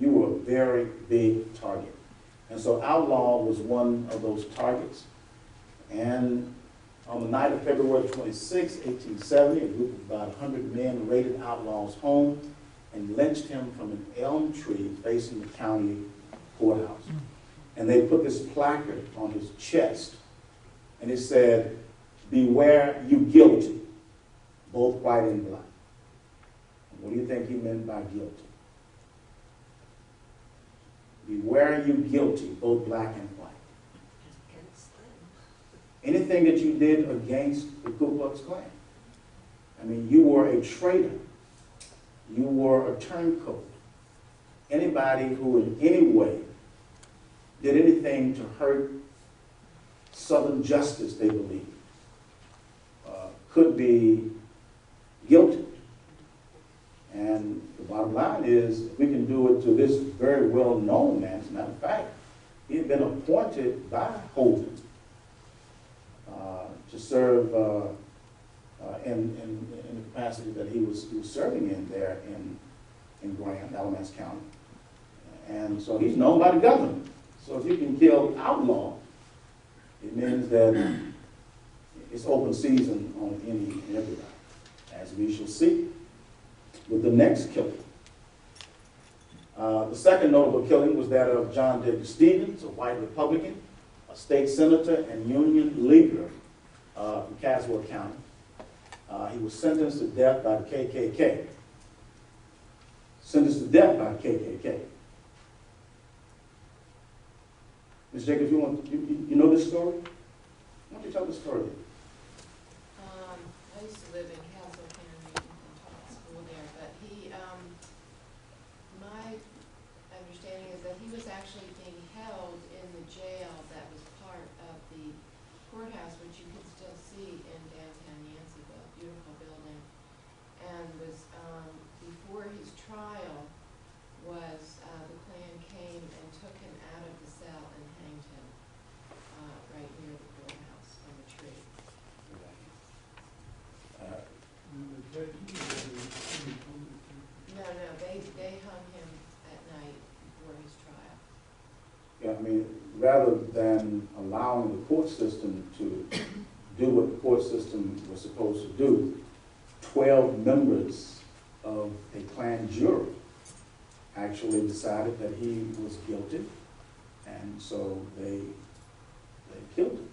B: You were a very big target. And so Outlaw was one of those targets. And on the night of February 26, 1870, a group of about 100 men raided Outlaw's home and lynched him from an elm tree facing the county courthouse. And they put this placard on his chest, and it said, "Beware you guilty, both white and black." And what do you think he meant by guilty? Beware you guilty, both black and white. Anything that you did against the Ku Klux Klan. I mean, you were a traitor. You were a turncoat. Anybody who in any way did anything to hurt Southern justice, they believe, could be guilty. And the bottom line is, we can do it to this very well-known man. As a matter of fact, he had been appointed by Holden to serve in the capacity that he was serving in there in Graham, Alamance County. And so he's known by the government. So if you can kill Outlaw, it means that it's open season on any and everybody, as we shall see with the next killing. The second notable killing was that of John W. Stevens, a white Republican, a state senator and union leader from Caswell County. He was sentenced to death by the KKK. Sentenced to death by the KKK. Ms. Jacobs, you know this story? Why don't you tell the story?
J: I used to live in Castle County and taught school there, but my understanding is that he was actually being held in the jail that was part of the courthouse, which you can still see in downtown Yanceyville, beautiful building. And was, before his trial, the Klan came and took him out of the cell and hanged him right near the courthouse on a tree. No, they hung him at night before his trial.
B: Yeah, I mean, rather than allowing the court system to do what the court system was supposed to do, 12 members of a Klan jury actually decided that he was guilty, and so they killed him.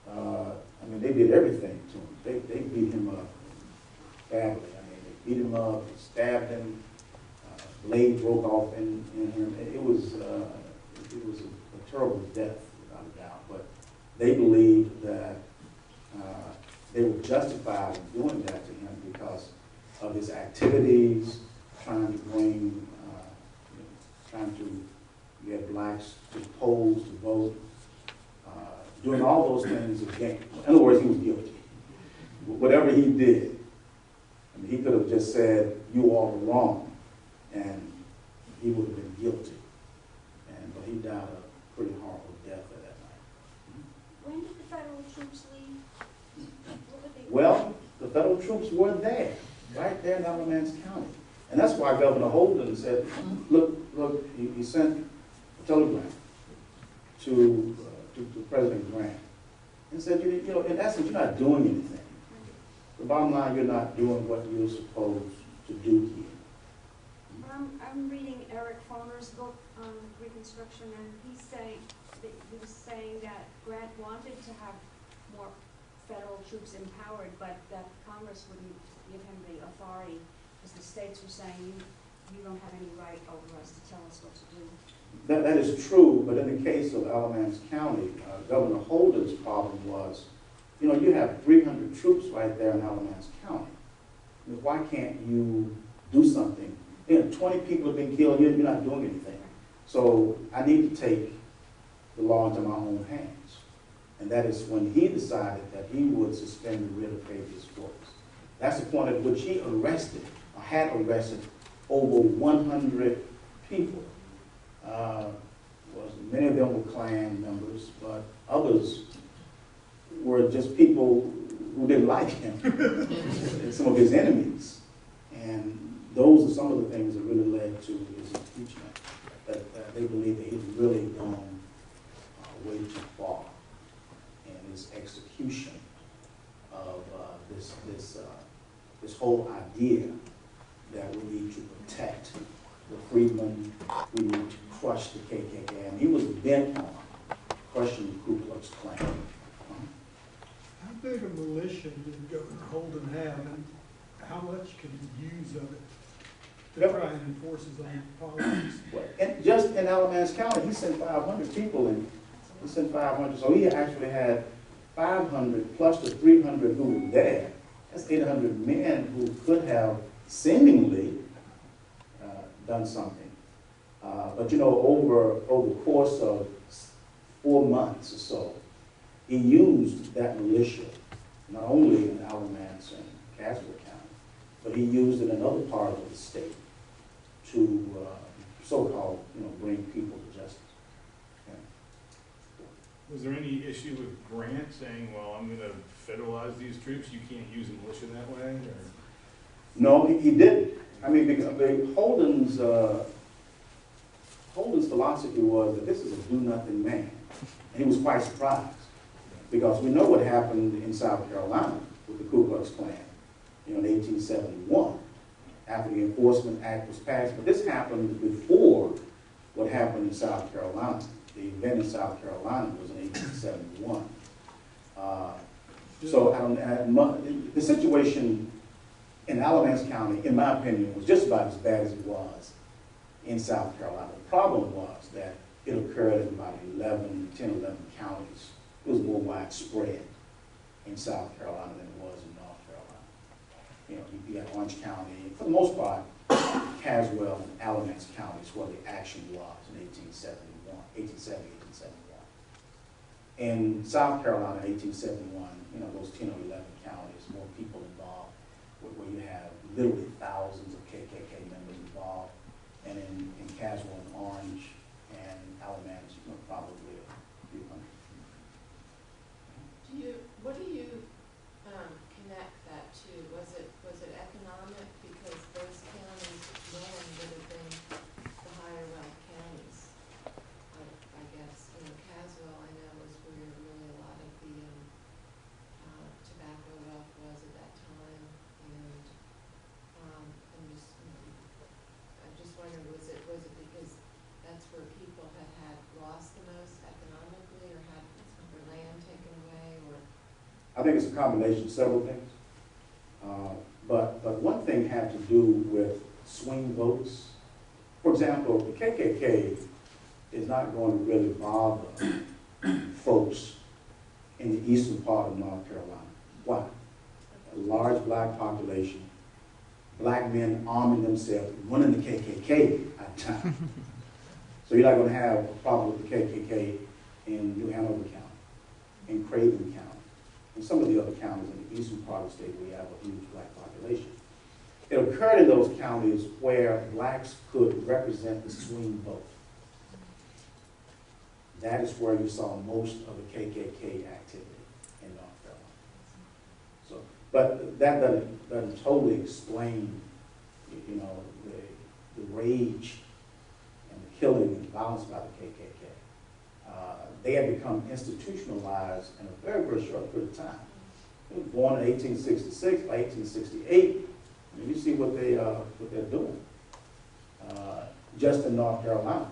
B: I mean, they did everything to him. They beat him up badly. I mean, they beat him up, they stabbed him, blade broke off in him. It was a terrible death, without a doubt. But they believed that they were justified in doing that to him because of his activities, trying to get blacks to polls, to vote, doing all those things again. In other words, he was guilty. Whatever he did, I mean, he could have just said, "You all are wrong," and he would have been guilty. But he died a pretty horrible death at that night.
K: When did the federal troops leave? What were they?
B: Well, the federal troops were there, right there in Alamance County. And that's why Governor Holden said, look, he sent a telegram to President Grant and said, you know, in essence, you're not doing anything. The bottom line, you're not doing what you're supposed to do here.
L: I'm reading Eric Foner's book on Reconstruction, and he was saying that Grant wanted to have more federal troops empowered, but that Congress wouldn't give him the authority, because the states were saying, you don't have any right over us to tell us what to do.
B: That is true, but in the case of Alamance County, Governor Holden's problem was, you know, you have 300 troops right there in Alamance County. I mean, why can't you do something? You know, 20 people have been killed, you're not doing anything. So I need to take the law into my own hands. And that is when he decided that he would suspend the writ of habeas corpus. That's the point at which he arrested, or had arrested, over 100 people. Many of them were Klan members, but others were just people who didn't like him, some of his enemies. And those are some of the things that really led to his impeachment, that they believe that he's really gone way too far in his execution of this whole idea that we need to protect the freedmen, we need to crush the KKK, and he was bent on crushing the Ku Klux Klan.
C: How big a militia did Governor Holden have, and how much could he use of it to try and enforce his own policies?
B: And just in Alamance County, he sent 500 people in. He sent 500, so he actually had 500 plus the 300 who were there. That's 800 men who could have seemingly done something. But you know, over the course of 4 months or so, he used that militia, not only in Alamance and Caswell County, but he used it in other parts of the state to so-called, you know, bring people to justice. Yeah.
H: Was there any issue with Grant saying, well, I'm going to federalize these troops, you can't use a militia that way? Or?
B: No, he didn't. I mean, because Holden's philosophy was that this is a do-nothing man. And he was quite surprised, because we know what happened in South Carolina with the Ku Klux Klan, you know, in 1871, after the Enforcement Act was passed. But this happened before what happened in South Carolina. The event in South Carolina was in 1871. The situation in Alamance County, in my opinion, was just about as bad as it was in South Carolina. The problem was that it occurred in about 11 counties. It was more widespread in South Carolina than it was in North Carolina. You know, you had Orange County, for the most part, Caswell and Alamance counties where the action was in 1870, 1871. In South Carolina, 1871, you know, those 10 or 11 counties, more people involved, where you have literally thousands of KKK members involved. And in Caswell and Orange and Alamance, you know, probably a few hundred.
J: What do you connect that to? Was it economic? Because those counties known would have been the higher wealth counties, I guess. You know, Caswell, I know, was where really a lot of the tobacco wealth was at that time. And I'm just wondering, was it because that's where people had lost the most economically, or had their land taken away, or?
B: I think it's a combination of several things. But one thing had to do with swing votes. For example, the KKK is not going to really bother folks in the eastern part of North Carolina. Why? A large black population, black men arming themselves, running the KKK at the time. So you're not going to have a problem with the KKK in New Hanover County, in Craven County, and some of the other counties in the eastern part of the state where you have a huge black population. It occurred in those counties where blacks could represent the swing vote. That is where you saw most of the KKK activity in North Carolina. So, but that doesn't totally explain you know, the rage and the killing and violence by the KKK. They had become institutionalized in a very, very short period of time. They were born in 1866. By 1868, you see what they're doing just in North Carolina.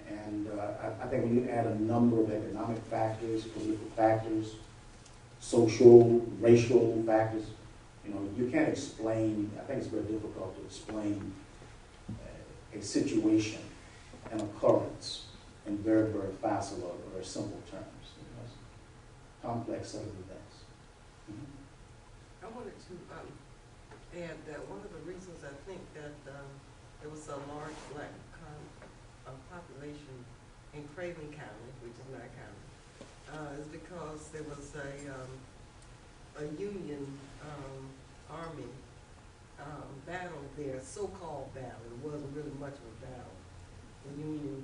B: And I think when you add a number of economic factors, political factors, social, racial factors, you know, you can't explain, I think it's very difficult to explain a situation, an occurrence, in very, very facile or very simple terms. You know, it's a complex set of events.
M: I wanted to add that one of the reasons I think that there was a large black population in Craven County, which is my county, is because there was a Union Army battle there, so-called battle. It wasn't really much of a battle. The Union,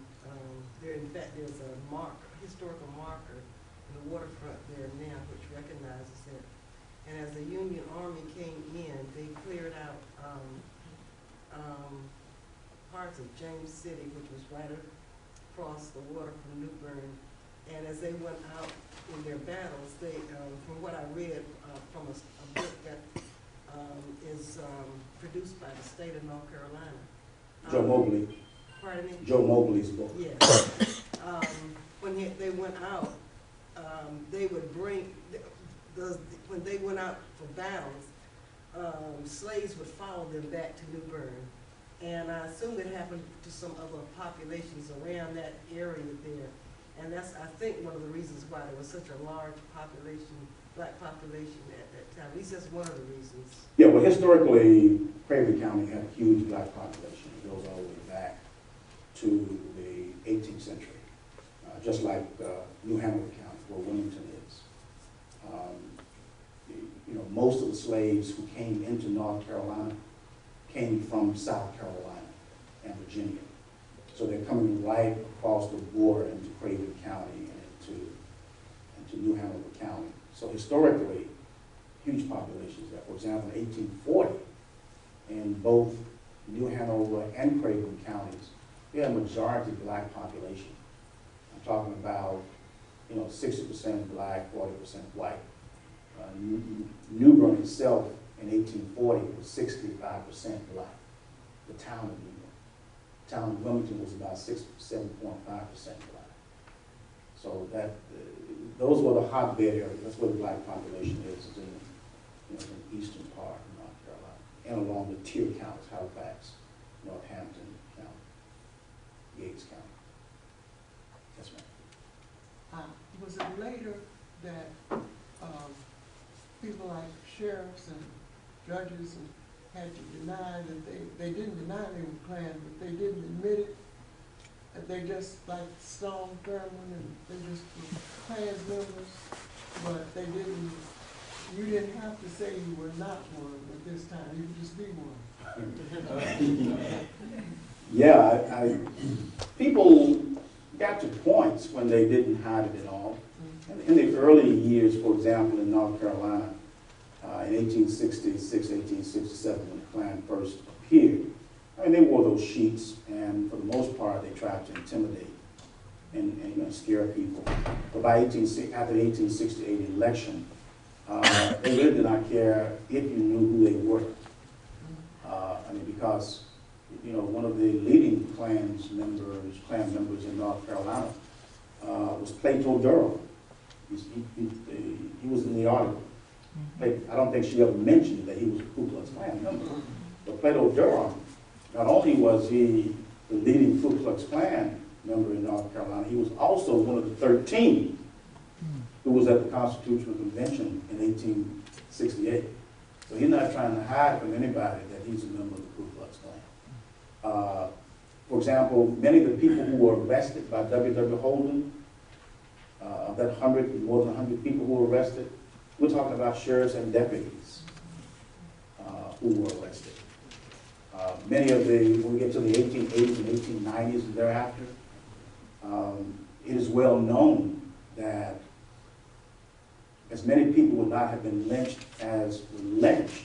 M: in fact, there's a historical marker in the waterfront there now which recognizes it. And as the Union Army came in, they cleared out parts of James City, which was right across the water from New Bern. And as they went out in their battles, they, from what I read from a book that is produced by the state of North Carolina.
B: Joe Mobley.
M: Pardon me?
B: Joe Mobley's book.
M: Yes. When they went out, they would bring, when they went out for battles, slaves would follow them back to New Bern. And I assume it happened to some other populations around that area there. And that's, I think, one of the reasons why there was such a large population, black population at that time. At least that's one of the reasons.
B: Yeah, well, historically, Craven County had a huge black population. It goes all the way back to the 18th century, just like New Hanover County, where Wilmington is. You know, most of the slaves who came into North Carolina came from South Carolina and Virginia. So they're coming right across the border into Craven County and into New Hanover County. So historically, huge populations there. For example, in 1840, in both New Hanover and Craven counties, we had a majority black population. I'm talking about, you know, 60% black, 40% white. New Bern itself in 1840 was 65% black, the town of New Bern. The town of Wilmington was about 7.5% black. So that, those were the hotbed areas. That's where the black population is in, you know, in the eastern part of North Carolina, and along the tier counties, Halifax, Northampton County, Yates County. Yes, ma'am.
N: Was it later that people like sheriffs and judges had to deny that they didn't deny they were Klan, but they didn't admit it, that they just like Stone Thurmond and they just were Klan members, but they didn't, you didn't have to say you were not one at this time, you could just be one.
B: Yeah, people got to points when they didn't hide it at all. In the early years, for example, in North Carolina, in 1866, 1867, when the Klan first appeared, I mean, they wore those sheets, and for the most part, they tried to intimidate and you know, scare people. But by after the 1868 election, they really did not care if you knew who they were. I mean, because you know, one of the leading Klan members in North Carolina was Plato Durham. He was in the article. I don't think she ever mentioned that he was a Ku Klux Klan member. But Plato Durham, not only was he the leading Ku Klux Klan member in North Carolina, he was also one of the 13 who was at the Constitutional Convention in 1868. So he's not trying to hide from anybody that he's a member of the Ku Klux Klan. For example, many of the people who were arrested by W.W. Holden, of that more than 100 people who were arrested, we're talking about sheriffs and deputies who were arrested. Many of when we get to the 1880s and 1890s and thereafter, it is well known that as many people would not have been lynched as were lynched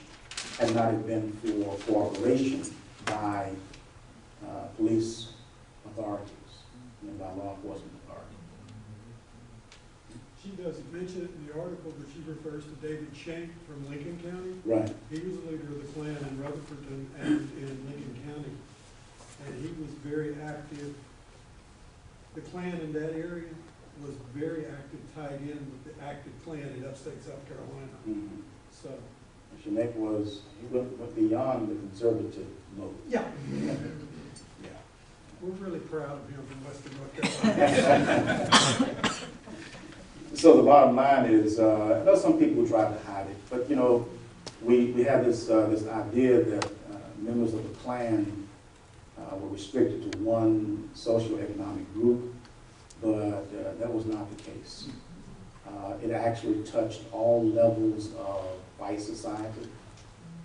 B: had not it been for cooperation by police authorities and by law enforcement authorities.
C: She doesn't mention it in the article, but she refers to David Shank from Lincoln County.
B: Right.
C: He was the leader of the Klan in Rutherford and in Lincoln County. And he was very active. The Klan in that area was very active, tied in with the active Klan in upstate South Carolina.
B: Mm-hmm.
C: So,
B: Shemek he went beyond the conservative mode.
C: yeah,
B: Yeah.
C: we're really proud of him from Western North Carolina.
B: So the bottom line is, I know some people try to hide it, but you know, we have this idea that members of the Klan were restricted to one socioeconomic group, but that was not the case. It actually touched all levels of white society,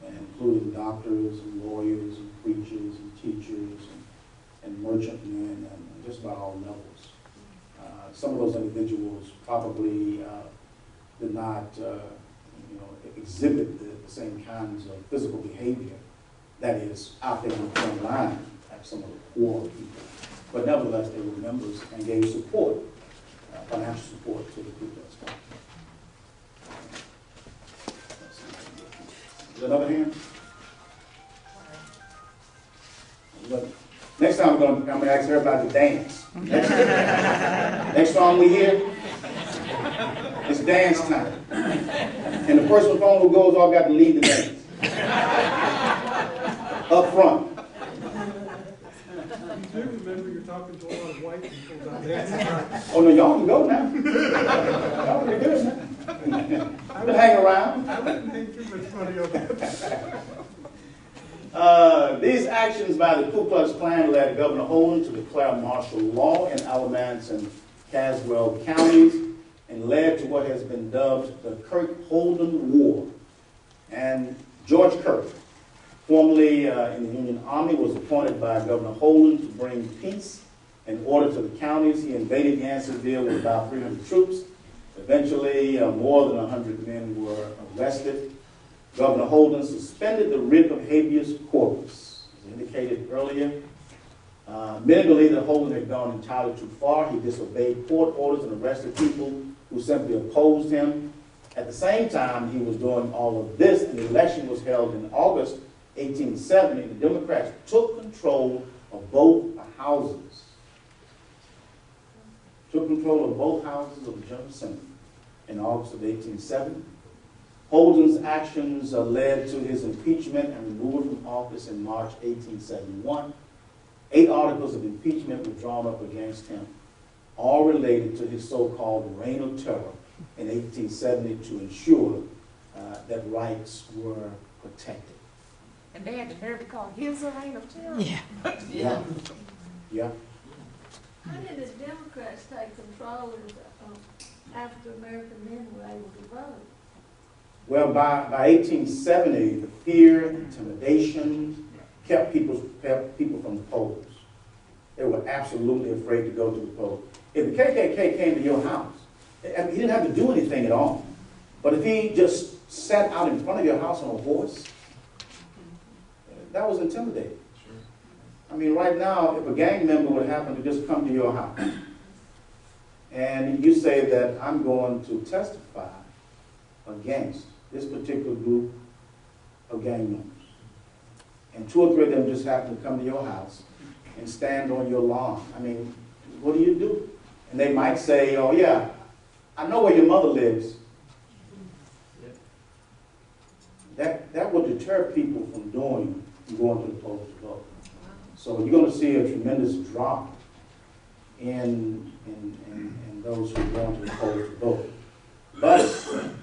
B: including doctors, and lawyers, and preachers, and teachers, and merchantmen, and just about all levels. Some of those individuals probably did not, exhibit the same kinds of physical behavior that is out there on the front line, like some of the poor people. But nevertheless, they were members and gave support, financial support to the Ku Klux Klan. Is there another hand? But next time I'm going to ask everybody to dance. Next song we hear, it's dance time. And the person phone who goes off got to lead the dance. Up front.
C: You do remember you're talking to a lot of white people about that.
B: Oh no, y'all can go now. Y'all can do it now. I've been hanging around.
C: I wouldn't make too much money on that.
B: These actions by the Ku Klux Klan led Governor Holden to declare martial law in Alamance and Caswell counties and led to what has been dubbed the Kirk-Holden War. And George Kirk, formerly in the Union Army, was appointed by Governor Holden to bring peace and order to the counties. He invaded Yanceyville with about 300 troops. Eventually, more than 100 men were arrested. Governor Holden suspended the writ of habeas corpus. As indicated earlier, many believe that Holden had gone entirely too far. He disobeyed court orders and arrested people who simply opposed him. At the same time he was doing all of this, an election was held in August 1870, and the Democrats took control of both houses. Took control of both houses of the General Assembly in August of 1870. Holden's actions led to his impeachment and removal from office in March 1871. 8 articles of impeachment were drawn up against him, all related to his so-called Reign of Terror in 1870 to ensure that rights were protected.
D: And they had the nerve to call his a reign of terror?
G: Yeah.
B: Yeah. Yeah.
K: How did the Democrats take control of the African-American men were able to vote?
B: Well, by 1870, the fear, intimidation, kept people from the polls. They were absolutely afraid to go to the polls. If the KKK came to your house, he didn't have to do anything at all. But if he just sat out in front of your house on a horse, that was intimidating.
E: Sure.
B: I mean, right now, if a gang member would happen to just come to your house, and you say that I'm going to testify against this particular group of gang members, and 2 or 3 of them just happen to come to your house and stand on your lawn, I mean, what do? And they might say, oh yeah, I know where your mother lives. That would deter people from going to the polls to vote. So you're going to see a tremendous drop in those who are going to the polls to vote. But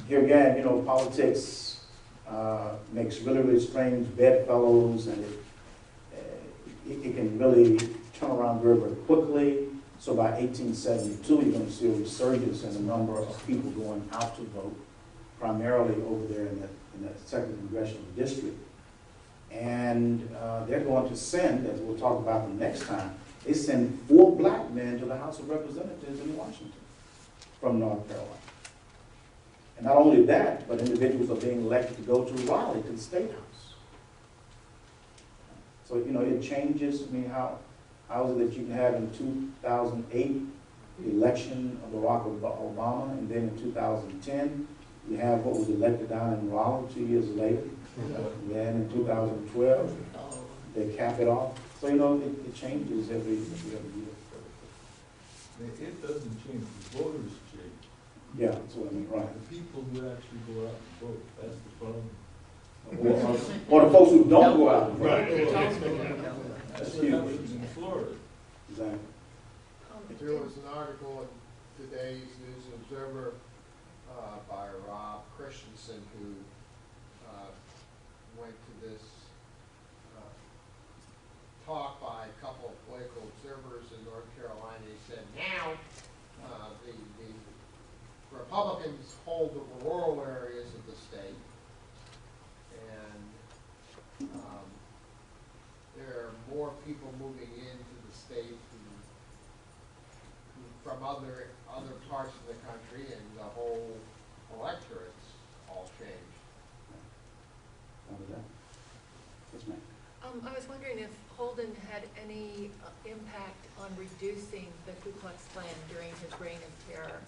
B: here again, politics makes really, really strange bedfellows, and it can really turn around very, very quickly. So by 1872, you're going to see a resurgence in the number of people going out to vote, primarily over there in that second congressional district. And they're going to send, as we'll talk about the next time, they send 4 black men to the House of Representatives in Washington from North Carolina. And not only that, but individuals are being elected to go to Raleigh, to the State House. So, you know, it changes. I mean, how is it that you can have in 2008 the election of Barack Obama, and then in 2010 you have what was elected down in Raleigh 2 years later. And then in 2012 they cap it off. So, you know, it changes every year.
E: It doesn't change, the voters change.
B: Yeah, that's what I mean, right.
E: The people who actually go out and vote, that's the problem.
B: Or the folks who don't go out and vote.
E: That's what happens in Florida.
B: Exactly.
O: There was an article in today's News and Observer by Rob Christensen, who went to this talk by a couple of political observers in North Carolina. He said, now the Republicans hold the rural areas of the state, and there are more people moving into the state from other parts of the country, and the whole electorate's all changed.
B: Yes, ma'am.
P: I was wondering if Holden had any impact on reducing the Ku Klux Klan during his reign of terror,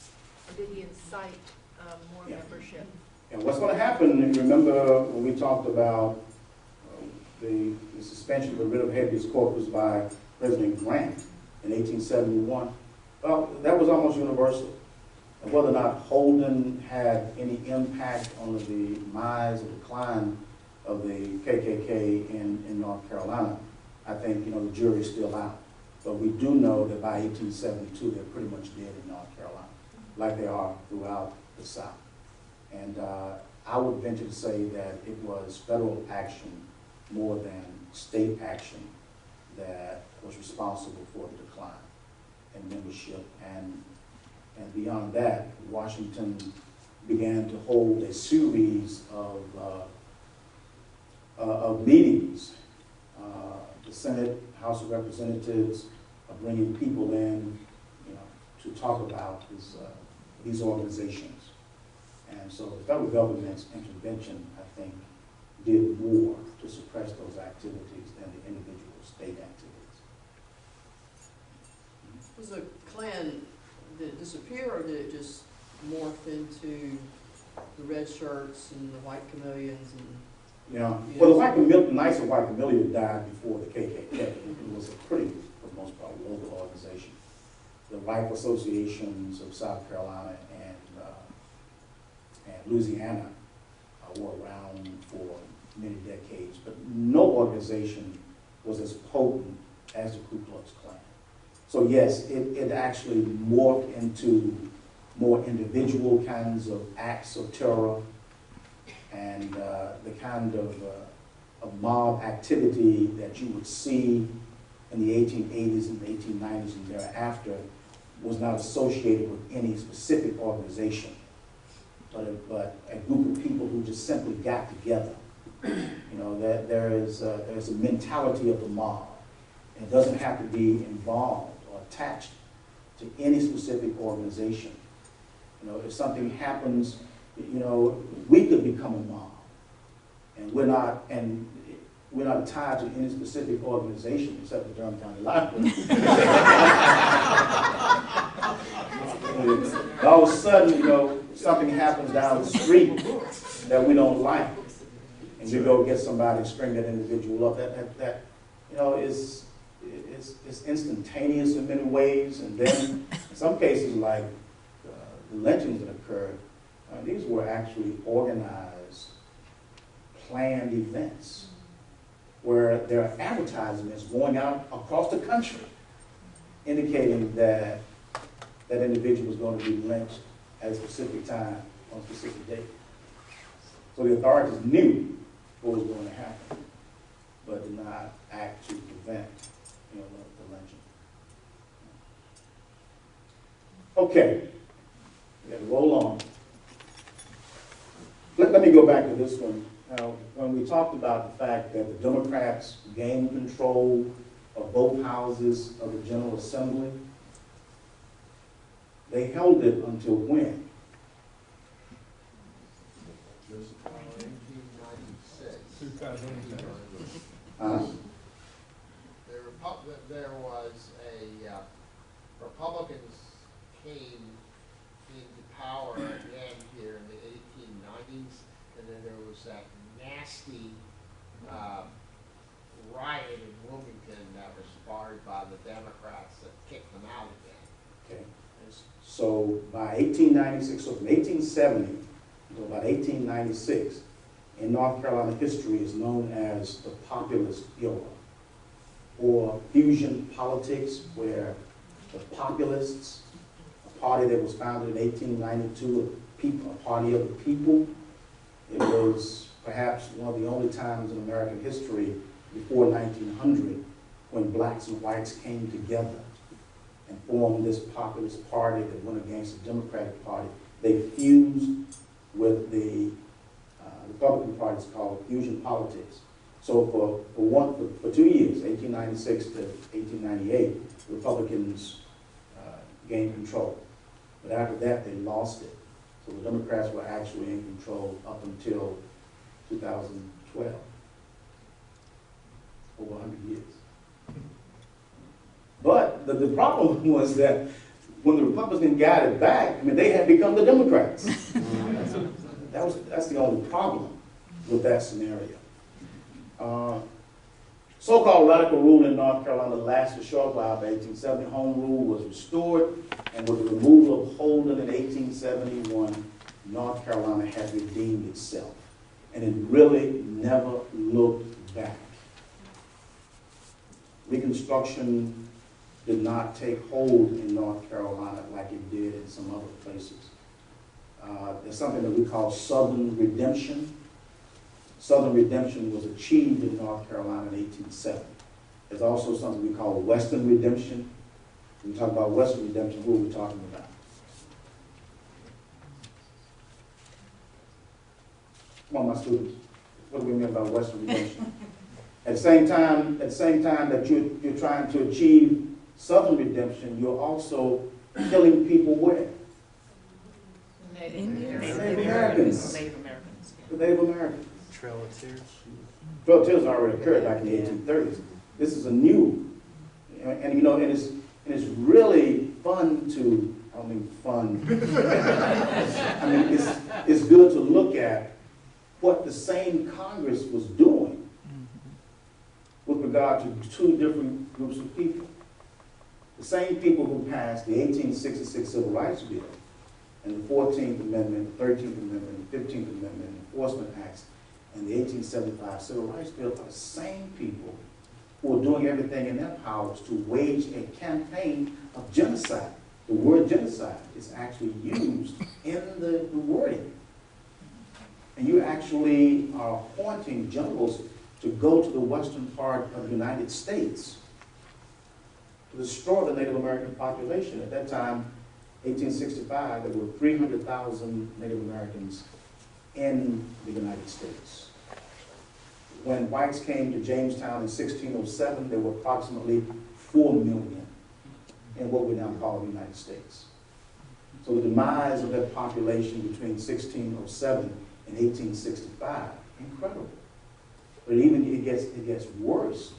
P: or did he incite more membership?
B: And what's going to happen, remember when we talked about the suspension of the writ of habeas corpus by President Grant in 1871, well, that was almost universal. And whether or not Holden had any impact on the demise or decline of the KKK in North Carolina, I think, you know, the jury's still out. But we do know that by 1872, they're pretty much dead in North Carolina, like they are throughout the South. And I would venture to say that it was federal action more than state action that was responsible for the decline in membership. And beyond that, Washington began to hold a series of meetings. The Senate, House of Representatives are bringing people in, you know, to talk about these organizations. And so the federal government's intervention, I think, did more to suppress those activities than the individual state activities.
A: Was the Klan, did it disappear, or did it just morph into the red shirts and the white chameleons? And
B: yeah. Well, the Knights of White Camellia died before the KKK. It was a pretty, for the most part, local organization. The rifle associations of South Carolina and Louisiana were around for many decades, but no organization was as potent as the Ku Klux Klan. So yes, it actually morphed into more individual kinds of acts of terror, and the kind of mob activity that you would see in the 1880s and 1890s and thereafter was not associated with any specific organization, but a group of people who just simply got together. You know, that there's a mentality of the mob. And it doesn't have to be involved or attached to any specific organization. You know, if something happens, you know, we could become a mob, and we're not tied to any specific organization except the Durham County Library. All of a sudden, you know, something happens down the street that we don't like, and you go get somebody and string that individual up. That you know, is instantaneous in many ways, and then in some cases, like the lynchings that occurred, these were actually organized, planned events where there are advertisements going out across the country indicating that that individual was going to be lynched at a specific time on a specific date. So the authorities knew what was going to happen, but did not act to prevent, you know, the lynching. Okay, we got to roll on. Let me go back to this one. Now, when we talked about the fact that the Democrats gained control of both houses of the General Assembly, they held it until when?
O: 1896.
H: 2010.
O: There was Republicans came into power again here in the 1890s, and then there was that nasty riot in Wilmington that was sparred by the Democrats that kicked them out again.
B: Okay. So by 1896, so from 1870 until about 1896, in North Carolina history is known as the populist era, or fusion politics, where the populists, a party that was founded in 1892, a party of the people, it was perhaps one of the only times in American history before 1900 when blacks and whites came together and formed this populist party that went against the Democratic Party. They fused with the Republican Party. It's called fusion politics. So for 2 years, 1896 to 1898, Republicans gained control. But after that, they lost it. So the Democrats were actually in control up until 2012, over 100 years. But the problem was that when the Republicans got it back, I mean, they had become the Democrats. That's the only problem with that scenario. So-called radical rule in North Carolina lasted a short while. By 1870, home rule was restored, and with the removal of Holden in 1871, North Carolina had redeemed itself. And it really never looked back. Reconstruction did not take hold in North Carolina like it did in some other places. There's something that we call Southern Redemption. Southern Redemption was achieved in North Carolina in 1870. There's also something we call Western Redemption. When we talk about Western Redemption, who are we talking about? Come on, my students. What do we mean by Western Redemption? At the same time that you're trying to achieve Southern Redemption, you're also killing people where?
D: Native
B: Americans.
D: Native Americans.
B: The Native Americans.
G: Trail of Tears.
B: Trail of Tears already occurred back in the 1830s. This is a new, and you know, and it's really fun to, I don't mean fun, I mean, it's good to look at what the same Congress was doing with regard to two different groups of people. The same people who passed the 1866 Civil Rights Bill and the 14th Amendment, the 13th Amendment, the 15th Amendment, Enforcement Acts, and the 1875 Civil Rights Bill are the same people who are doing everything in their powers to wage a campaign of genocide. The word genocide is actually used in the wording. And you actually are appointing generals to go to the western part of the United States to destroy the Native American population. At that time, 1865, there were 300,000 Native Americans in the United States. When whites came to Jamestown in 1607, there were approximately 4 million in what we now call the United States. So the demise of that population between 1607 and 1865, incredible. But it gets worse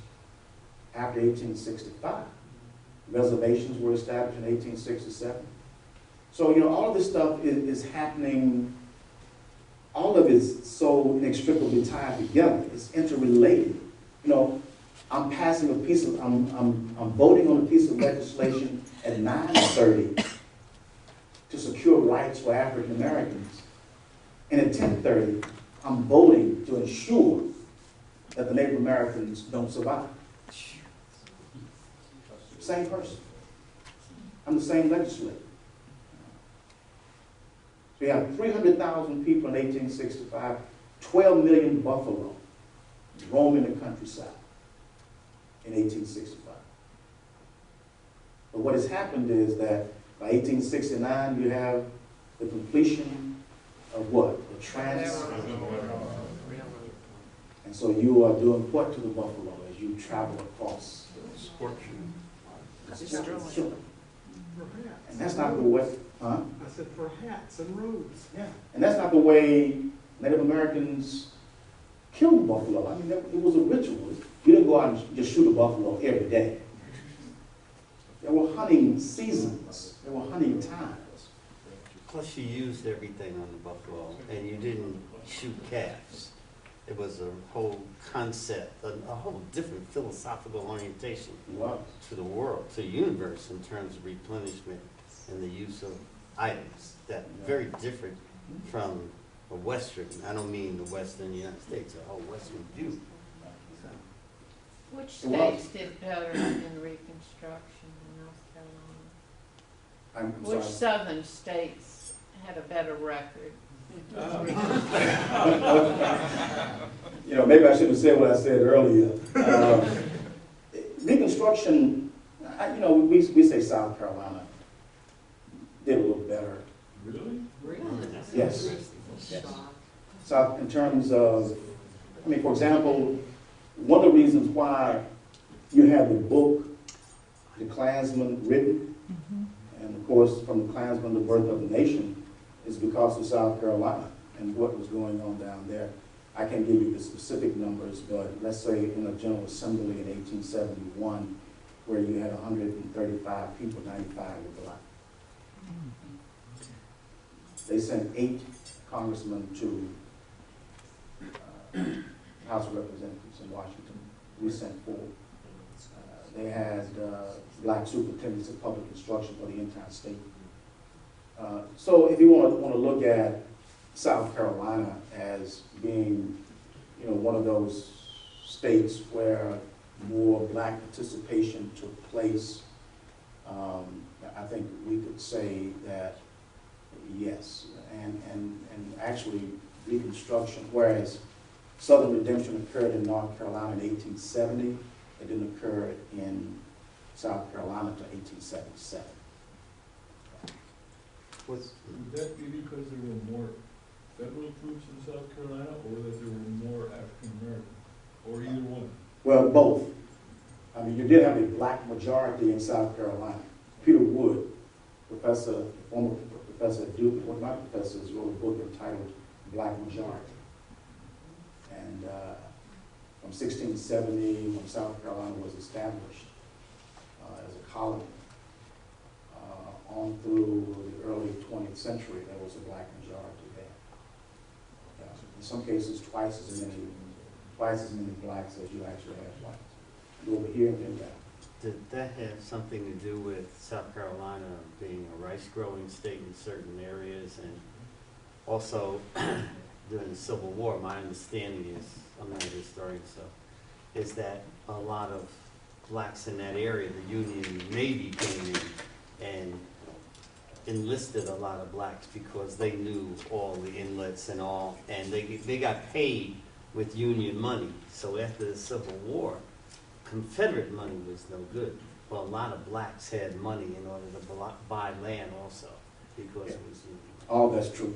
B: after 1865. Reservations were established in 1867. So, you know, all of this stuff is happening. All of it is so inextricably tied together. It's interrelated. You know, I'm voting on a piece of legislation at 9:30 to secure rights for African Americans. And at 10:30, I'm voting to ensure that the Native Americans don't survive. Same person. I'm the same legislator. So you have 300,000 people in 1865, 12 million buffalo roaming the countryside in 1865. But what has happened is that by 1869, you have the completion of what? The trans. And so you are doing what to the buffalo as you travel across?
H: Scorching.
B: And that's not the way, huh?
C: I said for hats and robes.
B: Yeah, and that's not the way Native Americans killed buffalo. I mean, it was a ritual. You didn't go out and just shoot a buffalo every day. There were hunting seasons. There were hunting times.
G: Plus you used everything on the buffalo, and you didn't shoot calves. It was a whole concept, a whole different philosophical orientation to the world, to the universe in terms of replenishment and the use of items. That very different from a Western, I don't mean the Western United States, a whole Western view.
P: Which states did better in Reconstruction in North Carolina?
B: I'm
P: Which
B: sorry.
P: southern states had a better record?
B: You know, maybe I should have said what I said earlier. Reconstruction, you know, we say South Carolina did a little better.
E: Really?
B: Yes. Yes. So in terms of, I mean, for example, one of the reasons why you have the book, The Klansman, written, and of course from The Klansman, The Birth of the Nation, is because of South Carolina and what was going on down there. I can't give you the specific numbers, but let's say in a General Assembly in 1871, where you had 135 people, 95 were black. They sent 8 congressmen to House of Representatives in Washington. We sent 4. They had black superintendents of public instruction for the entire state. So if you want to look at South Carolina as being, you know, one of those states where more black participation took place, I think we could say that yes, and actually Reconstruction, whereas Southern redemption occurred in North Carolina in 1870, it didn't occur in South Carolina until 1877.
E: Would that be because there were more federal troops in South Carolina, or that there were more African American, or either one?
B: Well, both. I mean, you did have a black majority in South Carolina. Peter Wood, former professor at Duke, one of my professors, wrote a book entitled Black Majority. And from 1670, when South Carolina was established as a colony, on through the early 20th century, there was a black majority there. In some cases, twice as many blacks as you actually have whites. You over here and then down.
G: Did that have something to do with South Carolina being a rice-growing state in certain areas? And also, during the Civil War, my understanding is, I'm not a historian, so, is that a lot of blacks in that area, the Union Navy came in and enlisted a lot of blacks because they knew all the inlets and all, and they got paid with Union money. So after the Civil War, Confederate money was no good. Well, a lot of blacks had money in order to buy land also because it was Union.
B: Oh, that's true.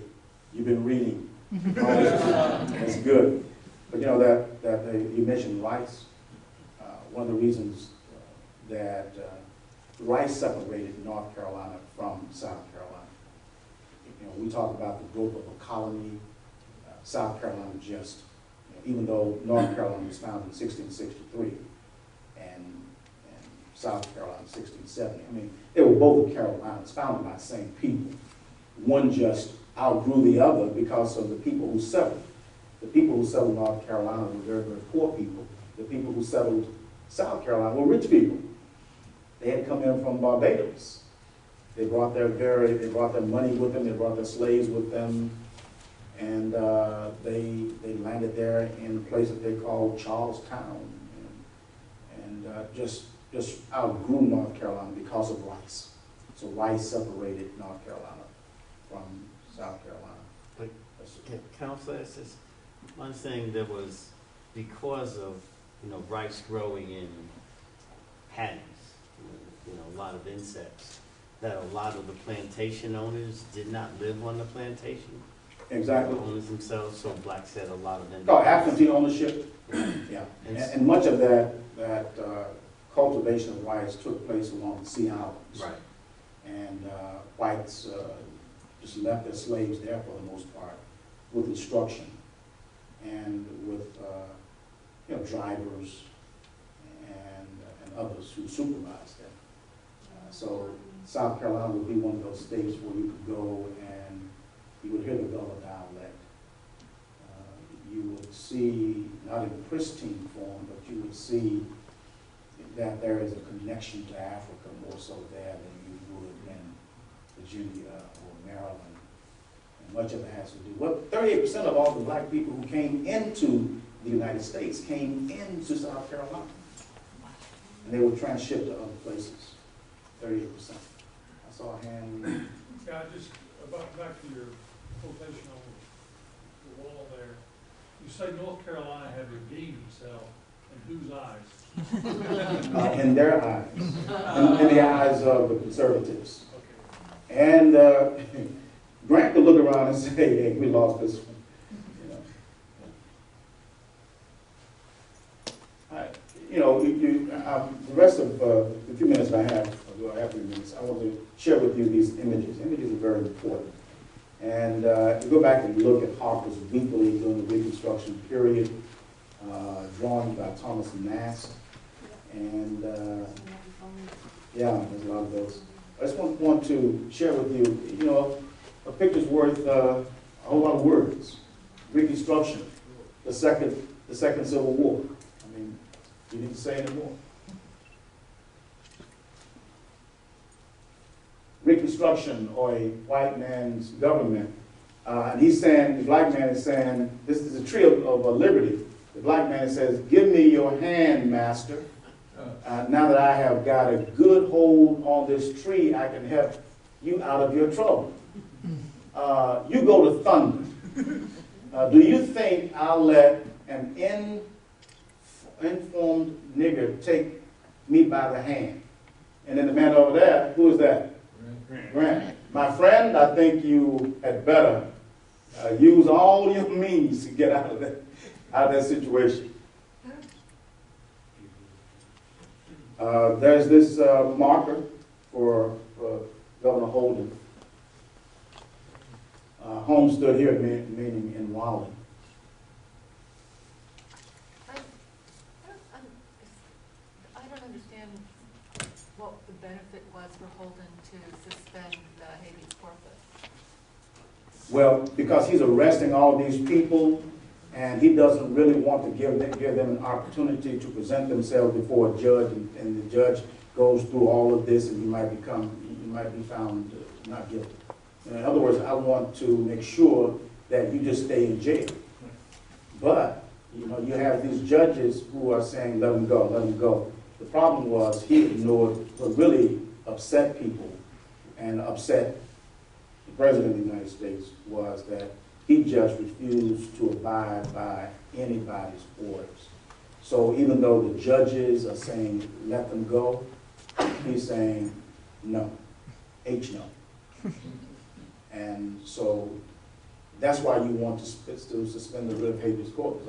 B: You've been reading. That's good. But you know that you mentioned rice. One of the reasons that rice separated North Carolina from South Carolina. You know, we talk about the growth of a colony. South Carolina just, even though North Carolina was founded in 1663 and South Carolina in 1670. I mean, they were both Carolinas, founded by the same people. One just outgrew the other because of the people who settled. The people who settled North Carolina were very, very poor people. The people who settled South Carolina were rich people. They had come in from Barbados. They brought their money with them. They brought their slaves with them, and they landed there in a place that they called Charlestown, and just outgrew North Carolina because of rice. So rice separated North Carolina from South Carolina.
G: But Council, I'm saying there was, because of rice growing in paddies, a lot of insects, that a lot of the plantation owners did not live on the plantation.
B: Exactly.
G: The owners themselves, so blacks had a lot of income.
B: Oh, absentee ownership. Yeah, and much of that cultivation of rice took place along the Sea Islands.
G: Right.
B: And whites just left their slaves there for the most part, with instruction and with, drivers and others who supervise them. So South Carolina would be one of those states where you could go and you would hear the Gullah dialect. You would see, not in pristine form, but you would see that there is a connection to Africa more so there than you would in Virginia or Maryland. And much of it has to do, 38% of all the black people who came into the United States came into South Carolina. And they were transshipped to other places, 38%. I saw a hand.
H: Yeah, just about back to your quotation on the wall there. You say North Carolina had redeemed itself, in whose eyes?
B: In their eyes, in the eyes of the conservatives.
H: Okay.
B: And Grant could look around and say, hey, we lost this one. The rest of the few minutes I have, or do I have 3 minutes, I want to share with you these images. Images are very important. And if you go back and look at Harper's Weekly during the Reconstruction period, drawings by Thomas Nast, and yeah, there's a lot of those. I just want to share with you, a picture's worth a whole lot of words. Reconstruction, the second Civil War. I mean, you need to say any more. Reconstruction, or a white man's government. And he's saying, the black man is saying, this is a tree of liberty. The black man says, give me your hand, master. Now that I have got a good hold on this tree, I can help you out of your trouble. You go to thunder. Do you think I'll let an informed nigger take me by the hand? And then the man over there, who is that? Grant. My friend, I think you had better use all your means to get out of that situation. There's this marker for Governor Holden. Home stood here, meaning in Raleigh.
P: I don't understand what the benefit was for Holden to suspend the habeas corpus.
B: Well, because he's arresting all these people, and he doesn't really want to give them an opportunity to present themselves before a judge, and the judge goes through all of this, and you might be found not guilty. In other words, I want to make sure that you just stay in jail. But, you have these judges who are saying, let him go, let him go. The problem was he ignored what really upset people and upset the President of the United States was that he just refused to abide by anybody's orders. So even though the judges are saying, let them go, he's saying, no, no. And so that's why you want to suspend the writ of habeas corpus.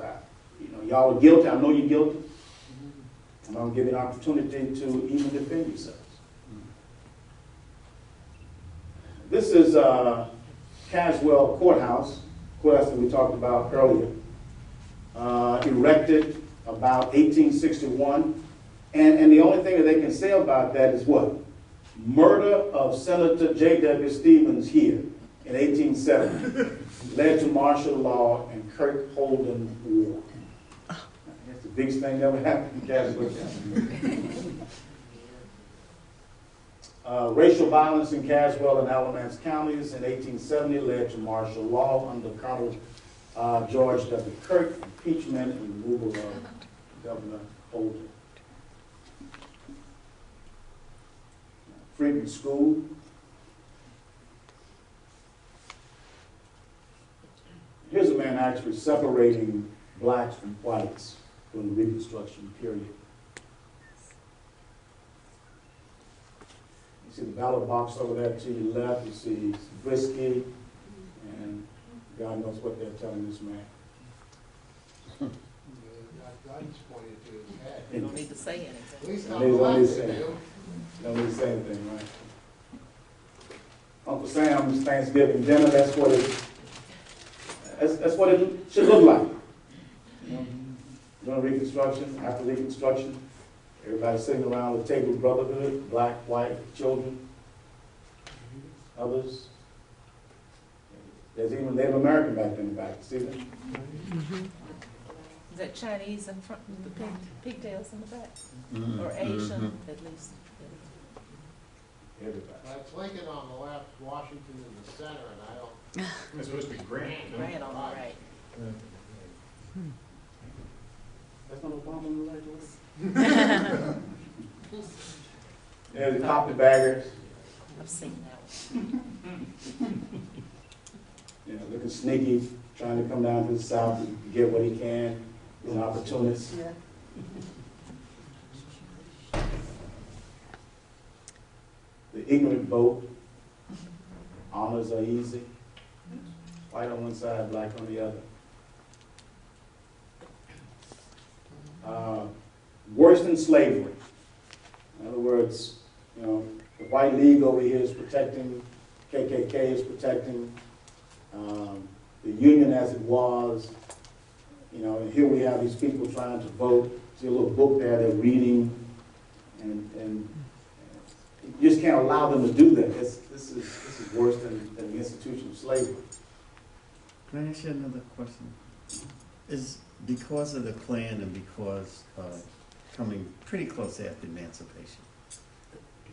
B: Y'all are guilty. I know you're guilty. And I'm giving you an opportunity to even defend yourselves. This is Caswell Courthouse that we talked about earlier. Erected about 1861. And the only thing that they can say about that is what? Murder of Senator J.W. Stevens here in 1870 led to martial law and Kirk Holden War. That's the biggest thing that ever happened in Caswell County. Racial violence in Caswell and Alamance counties in 1870 led to martial law under Colonel George W. Kirk, impeachment and removal of Governor Holden. Freedom School. Here's a man actually separating blacks from whites during the Reconstruction period. You see the ballot box over there to your left. You see whiskey, and God knows what they're telling this man.
O: I just pointed to his head.
D: You don't need to say anything.
O: At least
B: Don't
O: on the left,
B: need to
O: they
B: say
O: do.
B: Don't need to say anything, right? Uncle Sam's Thanksgiving dinner, that's That's what it should look like. You know, during Reconstruction, after Reconstruction, everybody sitting around the table of brotherhood, black, white, children, others. There's even Native American back in the back, see that?
D: Is that Chinese in front, with the pigtails in the back?
G: Mhm.
D: Or Asian,
G: Mhm.
D: at least?
B: Everybody.
O: That's Lincoln on the left, Washington in the center, and I don't.
I: It's supposed to be Grant.
D: Grant on the right.
B: That's not Obama on the right, There's the carpetbaggers,
D: I've seen that one.
B: you know, looking sneaky, trying to come down to the South and get what he can. He's an opportunist. The ignorant vote. Honors are easy. White on one side, black on the other. Worse than slavery. In other words, you know, the White League over here is protecting, KKK is protecting, the Union as it was. You know, and here we have these people trying to vote. See a little book there they're reading, and you just can't allow them to do that. This is worse than the institution of slavery.
G: Can I ask you another question? Is because of the Klan and because coming pretty close after emancipation,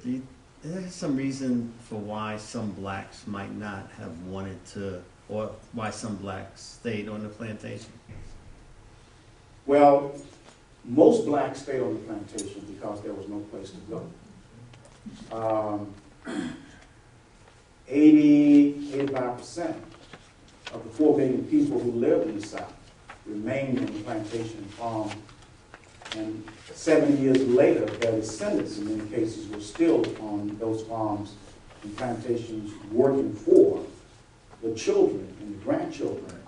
G: is there some reason for why some blacks might not have wanted to, or why some blacks stayed on the plantation?
B: Well, most blacks stayed on the plantation because there was no place to go. 85% of the 4 million people who lived in the South remained on the plantation and farm. And 70 years later, their descendants, in many cases, were still on those farms and plantations working for the children and the grandchildren.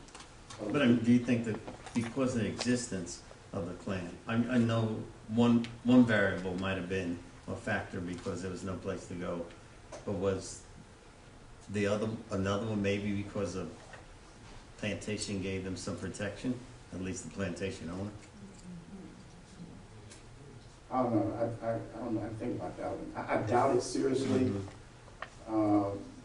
G: But do you think that because of the existence of the Klan, I know one variable might have been a factor because there was no place to go, but was the another one maybe because of plantation gave them some protection, at least the plantation owner?
B: I don't know. I don't know. I think about that one. I doubt it seriously,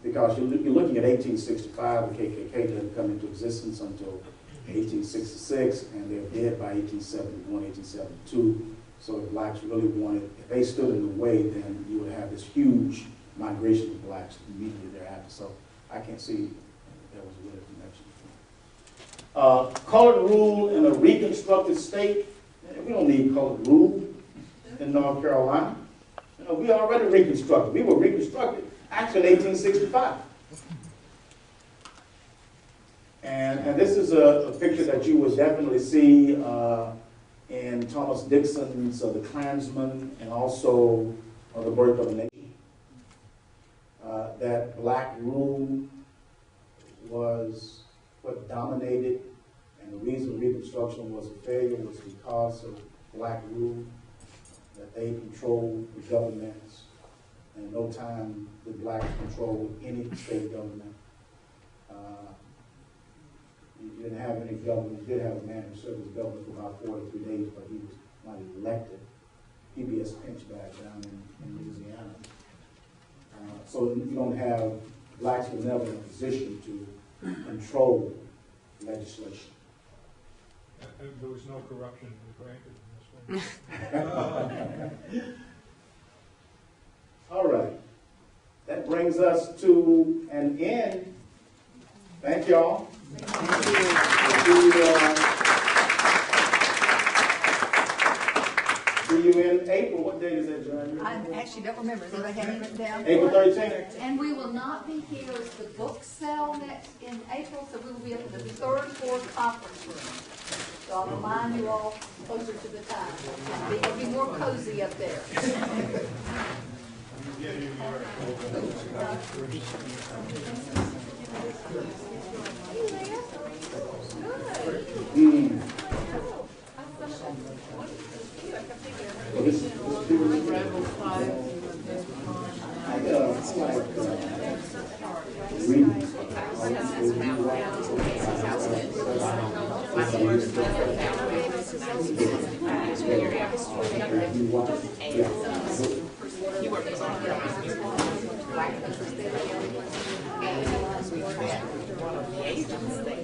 B: because you're looking at 1865. The KKK didn't come into existence until 1866, and they're dead by 1871, 1872. So if blacks really wanted, if they stood in the way, then you would have this huge migration of blacks immediately thereafter. So I can't see there was a real connection. Colored rule in a reconstructed state. We don't need colored rule in North Carolina. You know, we already reconstructed. We were reconstructed actually in 1865. And this is a picture that you would definitely see in Thomas Dixon's The Klansman, and also The Birth of a Nation. That black rule was what dominated, and the reason Reconstruction was a failure was because of black rule, that they controlled the governments, and in no time did blacks control any state government. You didn't have any government. You did have a man who served as governor for about 43 days, but he was not elected. PBS Pinchback down in Louisiana. So you don't have, blacks were never in a position to control legislation.
H: And there was no corruption granted in this one.
B: All right. That brings us to an end. Thank y'all. See you in April. What date is that, John?
K: I actually don't remember. Does anybody have it written down?
B: April 13th.
K: And we will not be here as the book sale next in April, so we will be up in the third floor conference room. So I'll remind you all closer to the time. It'll be more cozy up there.
B: Reading.
D: You work with black one of the agents there.